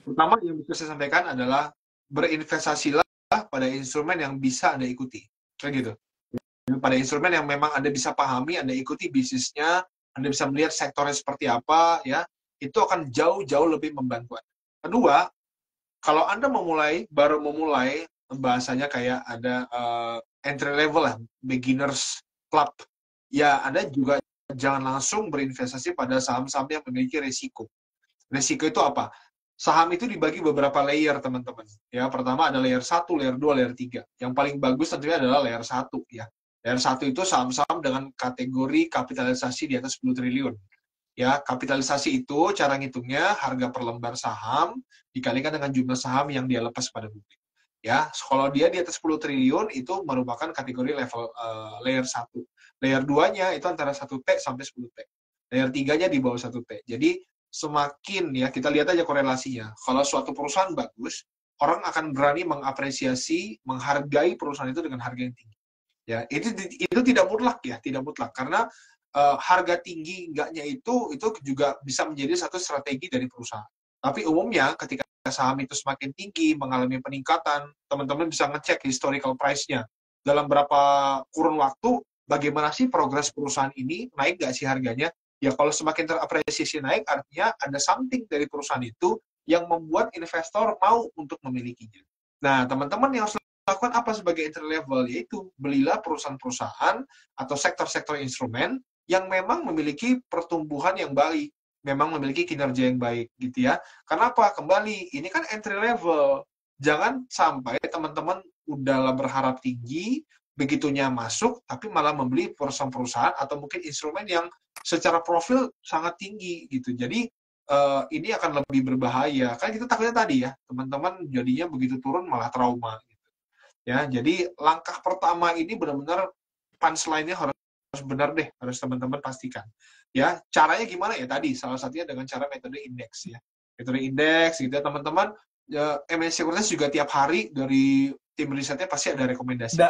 Pertama yang bisa saya sampaikan adalah berinvestasilah pada instrumen yang bisa Anda ikuti. Kayak gitu. Pada instrumen yang memang Anda bisa pahami, Anda ikuti bisnisnya, Anda bisa melihat sektornya seperti apa, ya, itu akan jauh-jauh lebih membantu Anda. Kedua, kalau Anda baru memulai, bahasanya kayak ada entry level lah, beginners club, ya Anda juga jangan langsung berinvestasi pada saham-saham yang memiliki risiko. Risiko itu apa? Saham itu dibagi beberapa layer, teman-teman. Ya, pertama ada layer 1, layer 2, layer 3. Yang paling bagus tentunya adalah layer 1, ya. Layer 1 itu saham-saham dengan kategori kapitalisasi di atas 10 triliun. Ya, kapitalisasi itu cara ngitungnya harga per lembar saham dikalikan dengan jumlah saham yang dia lepas pada publik. Ya, kalau dia di atas 10 triliun itu merupakan kategori level layer 1. Layer 2-nya itu antara 1T sampai 10T. Layer 3-nya di bawah 1T. Jadi semakin, ya, kita lihat aja korelasinya. Kalau suatu perusahaan bagus, orang akan berani mengapresiasi, menghargai perusahaan itu dengan harga yang tinggi. Ya, itu tidak mutlak, ya, tidak mutlak, karena harga tinggi enggaknya itu juga bisa menjadi satu strategi dari perusahaan. Tapi umumnya ketika saham itu semakin tinggi, mengalami peningkatan, teman-teman bisa ngecek historical price-nya. Dalam berapa kurun waktu, bagaimana sih progres perusahaan ini, naik nggak sih harganya? Ya, kalau semakin terapresiasi naik, artinya ada something dari perusahaan itu yang membuat investor mau untuk memilikinya. Nah, teman-teman yang harus lakukan apa sebagai entry level? Yaitu belilah perusahaan-perusahaan atau sektor-sektor instrumen yang memang memiliki pertumbuhan yang baik, memang memiliki kinerja yang baik, gitu ya. Kenapa? Kembali, ini kan entry level. Jangan sampai teman-teman udah berharap tinggi, begitunya masuk, tapi malah membeli perusahaan-perusahaan atau mungkin instrumen yang secara profil sangat tinggi, gitu. Jadi, ini akan lebih berbahaya. Kan kita takutnya tadi ya, teman-teman jadinya begitu turun malah trauma. Gitu. Ya, jadi langkah pertama ini benar-benar punchline-nya harus benar deh, harus teman-teman pastikan. Ya, caranya gimana ya tadi? Salah satunya dengan cara metode indeks ya. Metode indeks gitu ya, teman-teman. MNC Sekuritas juga tiap hari dari tim risetnya pasti ada rekomendasi.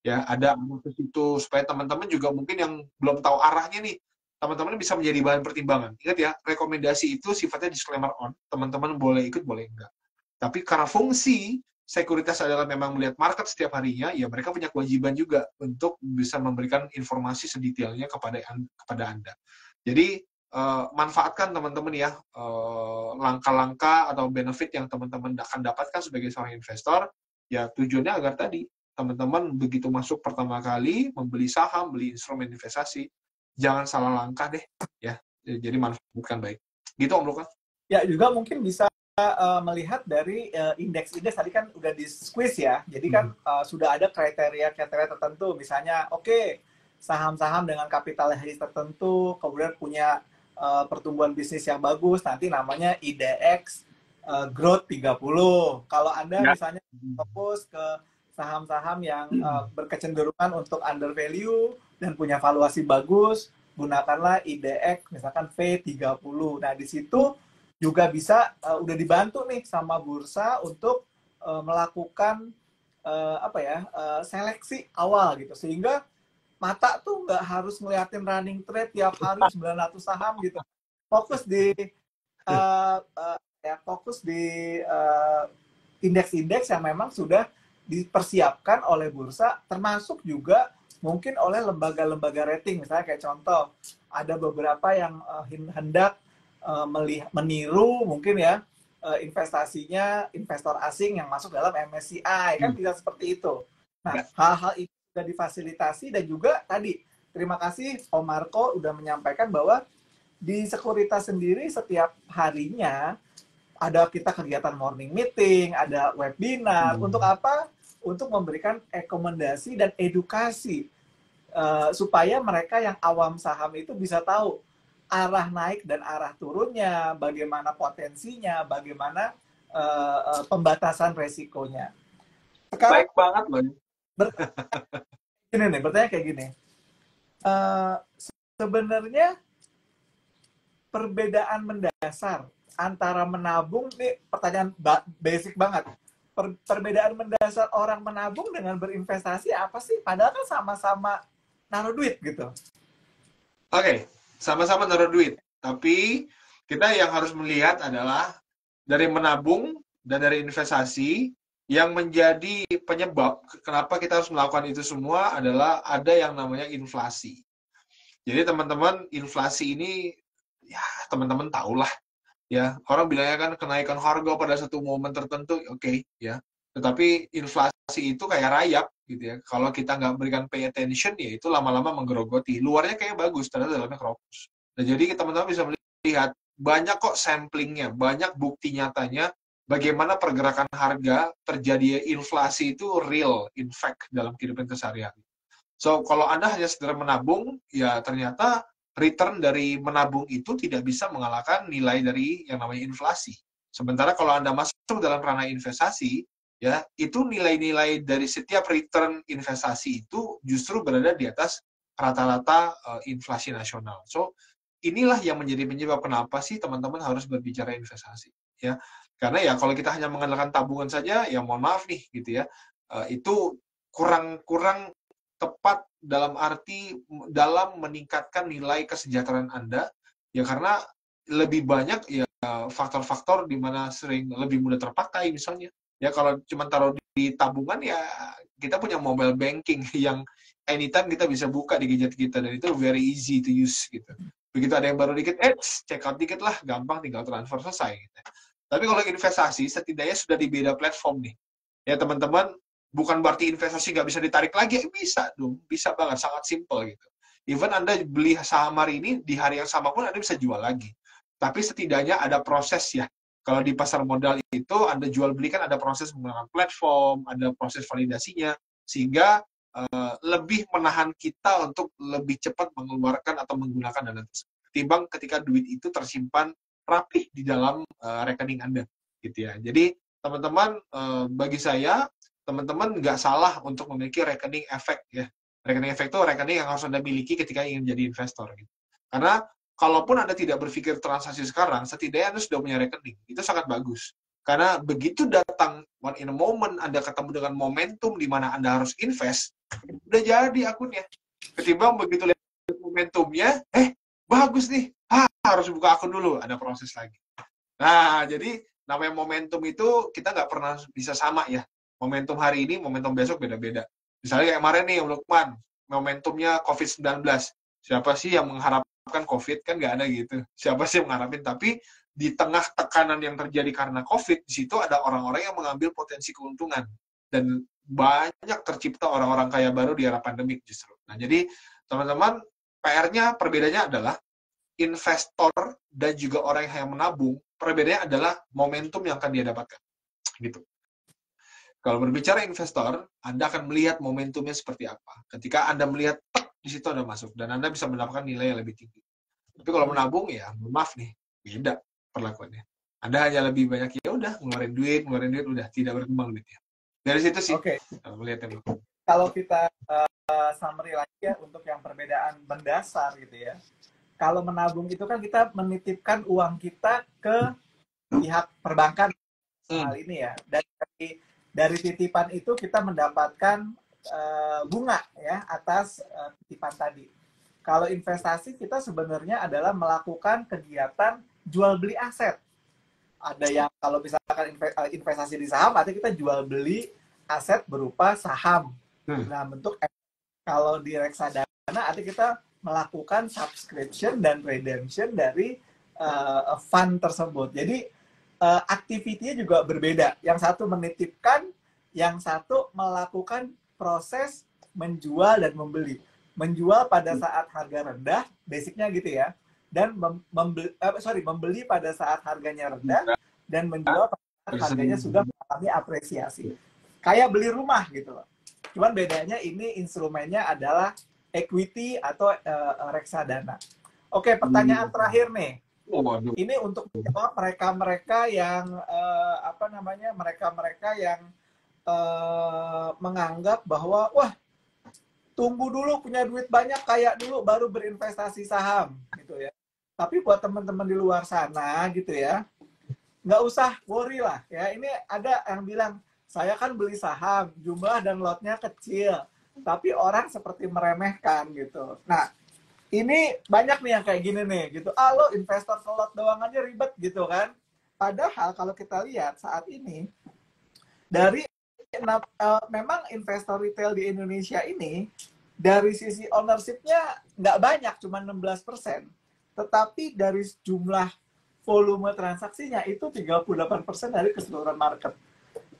Ya, ada analisis itu supaya teman-teman juga mungkin yang belum tahu arahnya nih, teman-teman bisa menjadi bahan pertimbangan. Ingat ya, rekomendasi itu sifatnya disclaimer on. Teman-teman boleh ikut, boleh enggak. Tapi karena fungsi sekuritas adalah memang melihat market setiap harinya, ya mereka punya kewajiban juga untuk bisa memberikan informasi sedetailnya kepada Anda. Jadi, manfaatkan teman-teman ya langkah-langkah atau benefit yang teman-teman akan dapatkan sebagai seorang investor, ya tujuannya agar tadi, teman-teman begitu masuk pertama kali, membeli saham, beli instrumen investasi, jangan salah langkah deh, ya. Jadi manfaatkan baik. Gitu Om Lukas. Ya, juga mungkin bisa melihat dari indeks-indeks tadi kan udah di squeeze ya, jadi kan sudah ada kriteria tertentu, misalnya saham-saham dengan kapitalisasi tertentu, kemudian punya pertumbuhan bisnis yang bagus, nanti namanya IDX Growth 30. Kalau Anda misalnya fokus ke saham-saham yang berkecenderungan untuk under value dan punya valuasi bagus, gunakanlah IDX misalkan V30. Nah, di situ juga bisa udah dibantu nih sama bursa untuk melakukan seleksi awal gitu. Sehingga mata tuh nggak harus ngeliatin running trade tiap hari 900 saham gitu. Fokus di indeks-indeks yang memang sudah dipersiapkan oleh bursa, termasuk juga mungkin oleh lembaga-lembaga rating. Misalnya kayak contoh, ada beberapa yang hendak meniru mungkin ya investasinya investor asing yang masuk dalam MSCI, kan bisa seperti itu. Nah, hal-hal itu sudah difasilitasi. Dan juga tadi, terima kasih Om Marco udah menyampaikan bahwa di Sekuritas sendiri setiap harinya ada kita kegiatan morning meeting, ada webinar. Untuk apa? Untuk memberikan rekomendasi dan edukasi supaya mereka yang awam saham itu bisa tahu arah naik dan arah turunnya, bagaimana potensinya, bagaimana pembatasan resikonya. Sekarang baik banget loh. Bertanya kayak gini. Sebenarnya perbedaan mendasar antara menabung, ini pertanyaan basic banget. Perbedaan mendasar orang menabung dengan berinvestasi apa sih? Padahal kan sama-sama naruh duit gitu. Oke, sama-sama naruh duit. Tapi kita yang harus melihat adalah dari menabung dan dari investasi, yang menjadi penyebab kenapa kita harus melakukan itu semua adalah ada yang namanya inflasi. Jadi teman-teman, inflasi ini ya teman-teman tahulah ya, orang bilangnya kan kenaikan harga pada satu momen tertentu, oke, ya. Tetapi inflasi itu kayak rayap gitu ya. Kalau kita nggak berikan pay attention, ya itu lama-lama menggerogoti. Luarnya kayak bagus, ternyata dalamnya keropos. Nah, jadi teman-teman bisa melihat banyak kok samplingnya, banyak bukti nyatanya bagaimana pergerakan harga terjadi inflasi itu real, in fact, dalam kehidupan keseharian. So, kalau Anda hanya sekedar menabung, ya ternyata return dari menabung itu tidak bisa mengalahkan nilai dari yang namanya inflasi. Sementara kalau Anda masuk dalam ranah investasi, ya itu nilai-nilai dari setiap return investasi itu justru berada di atas rata-rata inflasi nasional. So, inilah yang menjadi penyebab kenapa sih teman-teman harus berbicara investasi, ya. Karena ya kalau kita hanya mengandalkan tabungan saja, ya mohon maaf nih, gitu ya, itu kurang tepat dalam arti dalam meningkatkan nilai kesejahteraan Anda, ya karena lebih banyak ya faktor-faktor di mana sering lebih mudah terpakai misalnya. Ya kalau cuma taruh di tabungan, ya kita punya mobile banking yang anytime kita bisa buka di gadget kita, dan itu very easy to use gitu. Begitu ada yang baru dikit, check out dikit lah, gampang, tinggal transfer, selesai gitu. Tapi kalau investasi setidaknya sudah di beda platform nih. Ya teman-teman, bukan berarti investasi nggak bisa ditarik lagi, bisa dong, bisa banget, sangat simple gitu. Even Anda beli saham hari ini, di hari yang sama pun Anda bisa jual lagi. Tapi setidaknya ada proses ya. Kalau di pasar modal itu, Anda jual beli kan ada proses menggunakan platform, ada proses validasinya, sehingga lebih menahan kita untuk lebih cepat mengeluarkan atau menggunakan dana tersebut. Ketimbang ketika duit itu tersimpan rapih di dalam rekening Anda. Gitu ya. Jadi teman-teman, bagi saya, teman-teman nggak salah untuk memiliki rekening efek ya. Rekening efek itu rekening yang harus Anda miliki ketika ingin jadi investor. Gitu. Karena kalaupun Anda tidak berpikir transaksi sekarang, setidaknya Anda sudah punya rekening. Itu sangat bagus. Karena begitu datang one in a moment, Anda ketemu dengan momentum di mana Anda harus invest, udah jadi akunnya. Ketimbang begitu lihat momentumnya, bagus nih, harus buka akun dulu, ada proses lagi. Nah, jadi namanya momentum itu kita nggak pernah bisa sama ya. Momentum hari ini, momentum besok beda-beda. Misalnya kayak kemarin nih, Lukman, momentumnya COVID-19. Siapa sih yang mengharapkan COVID? Kan nggak ada gitu. Siapa sih yang mengharapin? Tapi di tengah tekanan yang terjadi karena COVID, di situ ada orang-orang yang mengambil potensi keuntungan. Dan banyak tercipta orang-orang kaya baru di era pandemik justru. Nah, jadi teman-teman, PR-nya, perbedaannya adalah investor dan juga orang yang menabung, perbedaannya adalah momentum yang akan dia dapatkan. Gitu. Kalau berbicara investor, Anda akan melihat momentumnya seperti apa. Ketika Anda melihat, di situ Anda masuk, dan Anda bisa mendapatkan nilai yang lebih tinggi. Tapi kalau menabung, ya maaf nih, beda perlakuannya. Anda hanya lebih banyak, ya udah, ngeluarin duit, udah, tidak berkembang duitnya. Dari situ sih Oke, melihatnya. kalau kita summary lagi ya untuk yang perbedaan mendasar gitu ya. Kalau menabung itu kan kita menitipkan uang kita ke pihak perbankan hal ini ya. Dari titipan itu kita mendapatkan bunga ya atas titipan tadi. Kalau investasi kita sebenarnya adalah melakukan kegiatan jual beli aset. Ada yang kalau misalkan investasi di saham, artinya kita jual beli aset berupa saham. Nah, bentuk kalau di reksadana, artinya kita melakukan subscription dan redemption dari fund tersebut. Jadi aktivitinya juga berbeda. Yang satu menitipkan, yang satu melakukan proses menjual dan membeli. Menjual pada saat harga rendah, basicnya gitu ya. Dan membeli pada saat harganya rendah dan menjual pada saat harganya sudah mengalami apresiasi. Kayak beli rumah gitu loh. Cuman bedanya ini instrumennya adalah equity atau reksadana. Oke, pertanyaan terakhir nih. Ini untuk menjawab mereka-mereka yang mereka-mereka yang menganggap bahwa wah, tunggu dulu punya duit banyak kayak dulu baru berinvestasi saham gitu ya. Tapi buat teman-teman di luar sana gitu ya, nggak usah worry lah ya. Ini ada yang bilang saya kan beli saham, jumlah dan lotnya kecil, tapi orang seperti meremehkan gitu. Nah, ini banyak nih yang kayak gini nih gitu. Ah, lo investor ke lot doang aja ribet gitu kan. Padahal kalau kita lihat saat ini dari memang investor retail di Indonesia ini dari sisi ownership-nya nggak banyak, cuma 16%. Tetapi dari jumlah volume transaksinya itu 38% dari keseluruhan market.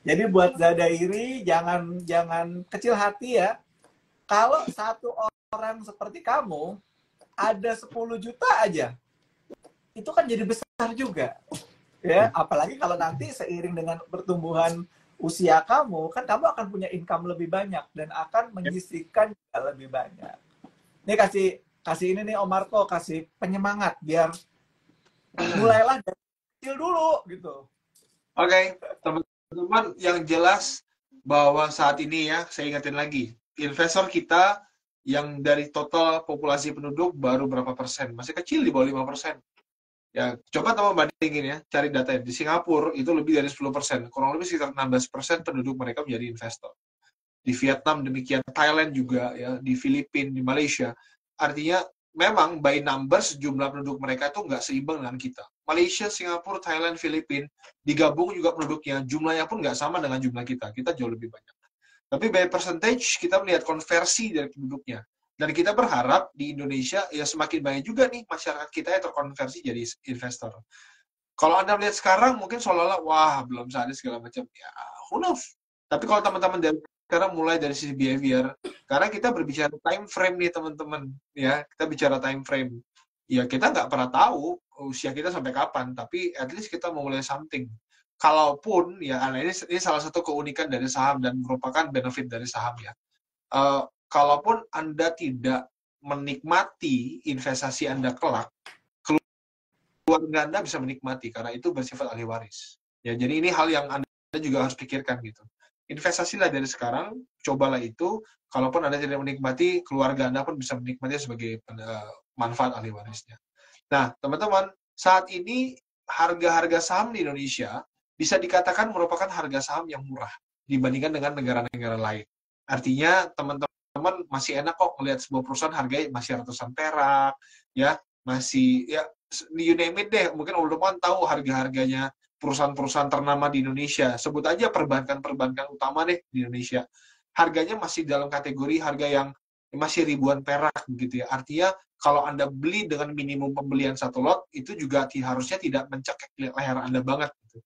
Jadi buat Zadairi jangan kecil hati ya. Kalau satu orang seperti kamu ada 10 juta aja, itu kan jadi besar juga. Ya, apalagi kalau nanti seiring dengan pertumbuhan usia kamu, kan kamu akan punya income lebih banyak dan akan menyisihkan lebih banyak. Ini kasih ini nih Om Marco, kasih penyemangat biar mulailah dari kecil dulu gitu. Oke, teman-teman, yang jelas bahwa saat ini ya, saya ingatin lagi, investor kita yang dari total populasi penduduk baru berapa persen? Masih kecil, di bawah 5%. Ya, coba teman bandingin ya, cari data di Singapura itu lebih dari 10%, kurang lebih sekitar 16% penduduk mereka menjadi investor. Di Vietnam demikian, Thailand juga ya, di Filipina, di Malaysia. Artinya memang by numbers jumlah penduduk mereka itu nggak seimbang dengan kita. Malaysia, Singapura, Thailand, Filipina digabung juga penduduknya, jumlahnya pun nggak sama dengan jumlah kita. Kita jauh lebih banyak. Tapi by percentage kita melihat konversi dari penduduknya. Dan kita berharap di Indonesia ya semakin banyak juga nih masyarakat kita yang terkonversi jadi investor. Kalau Anda melihat sekarang mungkin seolah-olah wah belum saatnya segala macam. Ya, who knows. Tapi kalau teman-teman dari sekarang mulai dari sisi behavior, karena kita berbicara time frame nih teman-teman, ya kita bicara time frame. Ya kita nggak pernah tahu usia kita sampai kapan, tapi at least kita mau mulai something. Kalaupun ya ini salah satu keunikan dari saham dan merupakan benefit dari saham ya. Kalaupun Anda tidak menikmati investasi Anda kelak, keluarga Anda bisa menikmati karena itu bersifat ahli waris. Ya, jadi ini hal yang Anda juga harus pikirkan gitu. Investasilah dari sekarang, cobalah itu. Kalaupun Anda tidak menikmati, keluarga Anda pun bisa menikmati sebagai manfaat ahli warisnya. Nah, teman-teman, saat ini harga-harga saham di Indonesia bisa dikatakan merupakan harga saham yang murah dibandingkan dengan negara-negara lain. Artinya, teman-teman masih enak kok melihat sebuah perusahaan harganya masih ratusan perak, ya masih ya you name it deh, mungkin teman-teman tahu harga-harganya perusahaan-perusahaan ternama di Indonesia. Sebut aja perbankan-perbankan utama deh di Indonesia. Harganya masih dalam kategori harga yang masih ribuan perak gitu ya. Artinya kalau Anda beli dengan minimum pembelian satu lot, itu juga harusnya tidak mencekik leher Anda banget gitu.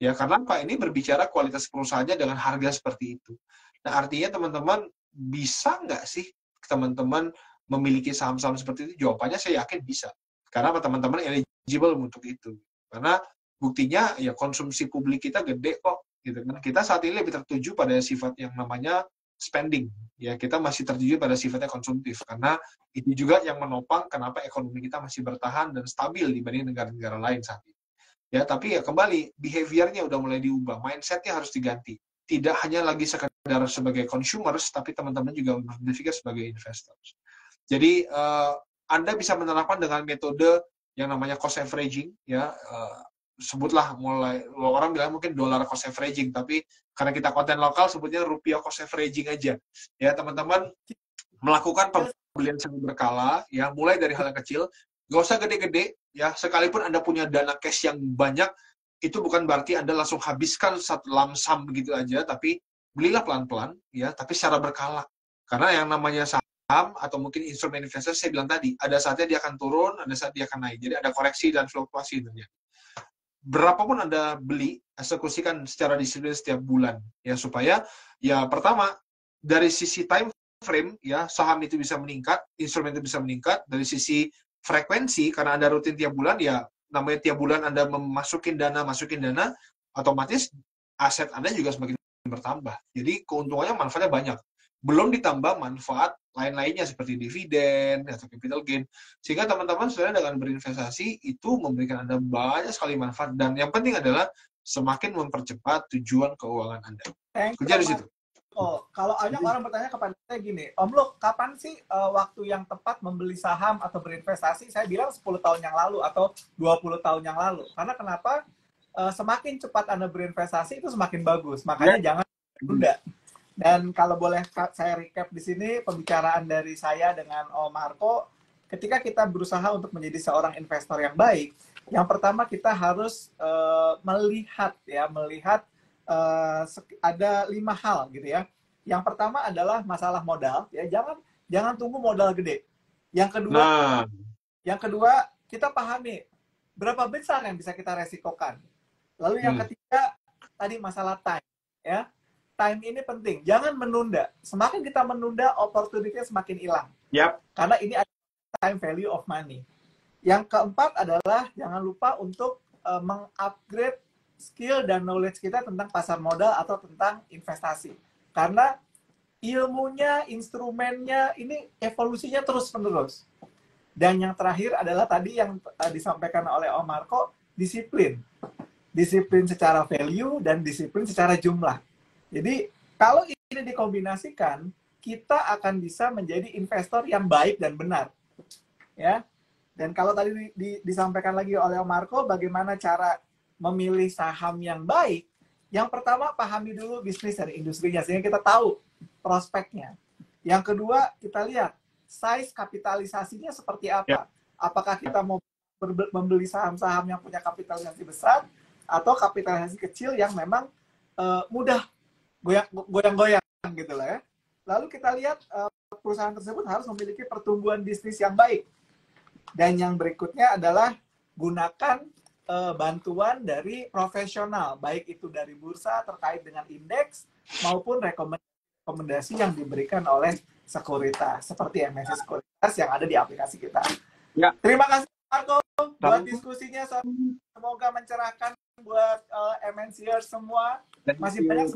Ya, karena apa? Ini berbicara kualitas perusahaannya dengan harga seperti itu. Nah, artinya teman-teman bisa nggak sih teman-teman memiliki saham-saham seperti itu? Jawabannya saya yakin bisa. Karena teman-teman eligible untuk itu. Karena buktinya ya konsumsi publik kita gede kok. Gitu kan. Kita saat ini lebih tertuju pada sifat yang namanya spending. Ya, kita masih tertuju pada sifatnya konsumtif. Karena itu juga yang menopang kenapa ekonomi kita masih bertahan dan stabil dibanding negara-negara lain saat ini. Ya, tapi ya kembali, behavior-nya udah mulai diubah. Mindset-nya harus diganti. tidak hanya lagi sekedar sebagai consumers, tapi teman-teman juga berpikir sebagai investors. Jadi Anda bisa menerapkan dengan metode yang namanya cost averaging, ya. Sebutlah mulai orang bilang mungkin dolar cost averaging, tapi karena kita konten lokal sebutnya rupiah cost averaging aja. Ya, teman-teman melakukan pembelian semi berkala, ya, mulai dari hal yang kecil, nggak usah gede-gede, ya. Sekalipun Anda punya dana cash yang banyak, itu bukan berarti Anda langsung habiskan satu lamsam begitu aja, tapi belilah pelan-pelan, ya, tapi secara berkala. Karena yang namanya saham atau mungkin instrumen investasi, saya bilang tadi, ada saatnya dia akan turun, ada saat dia akan naik. Jadi ada koreksi dan fluktuasi terjadi. Berapapun Anda beli, eksekusikan secara disiplin setiap bulan, ya, supaya ya pertama dari sisi time frame, ya, saham itu bisa meningkat, instrumen itu bisa meningkat. Dari sisi frekuensi, karena Anda rutin tiap bulan, ya, namanya tiap bulan Anda masukin dana, otomatis aset Anda juga semakin bertambah. Jadi keuntungannya, manfaatnya banyak. Belum ditambah manfaat lain-lainnya seperti dividen atau capital gain. Sehingga teman-teman sebenarnya dengan berinvestasi itu memberikan Anda banyak sekali manfaat. Dan yang penting adalah semakin mempercepat tujuan keuangan Anda. Kerja di situ. Oh, kalau banyak orang bertanya kepada saya gini, Om Luk, kapan sih waktu yang tepat membeli saham atau berinvestasi? Saya bilang 10 tahun yang lalu atau 20 tahun yang lalu. Karena kenapa? Semakin cepat Anda berinvestasi itu semakin bagus. Makanya jangan tunda. Dan kalau boleh saya recap di sini pembicaraan dari saya dengan Om Marco, ketika kita berusaha untuk menjadi seorang investor yang baik, yang pertama kita harus melihat ada 5 hal gitu ya. Yang pertama adalah masalah modal, ya, jangan tunggu modal gede. Yang kedua kita pahami berapa besar yang bisa kita resikokan. Lalu yang ketiga tadi masalah time, ya. Time ini penting, jangan menunda. Semakin kita menunda, opportunity-nya semakin hilang. Yap. Karena ini ada time value of money. Yang keempat adalah jangan lupa untuk mengupgrade skill dan knowledge kita tentang pasar modal atau tentang investasi. Karena ilmunya, instrumennya, ini evolusinya terus-menerus. Dan yang terakhir adalah tadi yang disampaikan oleh Om Marco, disiplin. Disiplin secara value dan disiplin secara jumlah. Jadi, kalau ini dikombinasikan, kita akan bisa menjadi investor yang baik dan benar. Ya. Dan kalau tadi disampaikan lagi oleh Om Marco, bagaimana cara memilih saham yang baik, yang pertama pahami dulu bisnis dari industrinya, sehingga kita tahu prospeknya. Yang kedua, kita lihat size kapitalisasinya seperti apa. Apakah kita mau membeli saham-saham yang punya kapitalisasi besar, atau kapitalisasi kecil yang memang mudah goyang-goyang gitu lah ya. Lalu kita lihat perusahaan tersebut harus memiliki pertumbuhan bisnis yang baik. Dan yang berikutnya adalah gunakan bantuan dari profesional, baik itu dari bursa terkait dengan indeks maupun rekomendasi yang diberikan oleh sekuritas seperti MNC Sekuritas yang ada di aplikasi kita. Ya. Terima kasih Marco buat diskusinya, semoga mencerahkan buat MNCers semua. Masih banyak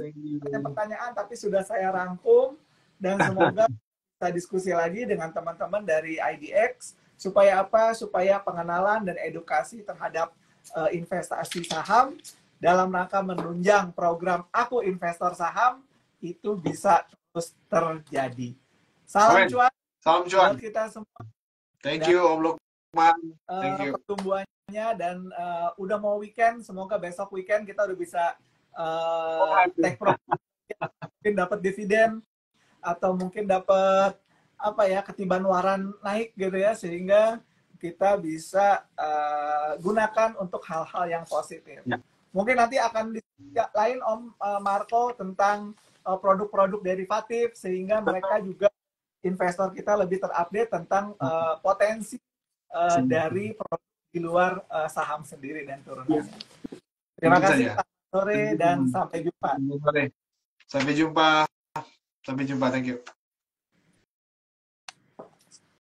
pertanyaan tapi sudah saya rangkum dan semoga kita diskusi lagi dengan teman-teman dari IDX supaya apa? Supaya pengenalan dan edukasi terhadap investasi saham dalam rangka menunjang program Aku Investor Saham itu bisa terus terjadi. Salam cuan. Salam cuan. Buat kita semua. Thank you Om Lukman. Thank you. Pertumbuhannya dan udah mau weekend, semoga besok weekend kita udah bisa take profit, mungkin dapat dividen atau mungkin dapat apa ya, ketiban waran naik gitu ya, sehingga kita bisa gunakan untuk hal-hal yang positif. Ya. Mungkin nanti akan lain Om Marco tentang produk-produk derivatif sehingga mereka juga investor kita lebih terupdate tentang potensi dari produk di luar saham sendiri dan turunannya. Terima kasih. Sore dan sampai jumpa. Sampai jumpa. Sampai jumpa. Thank you.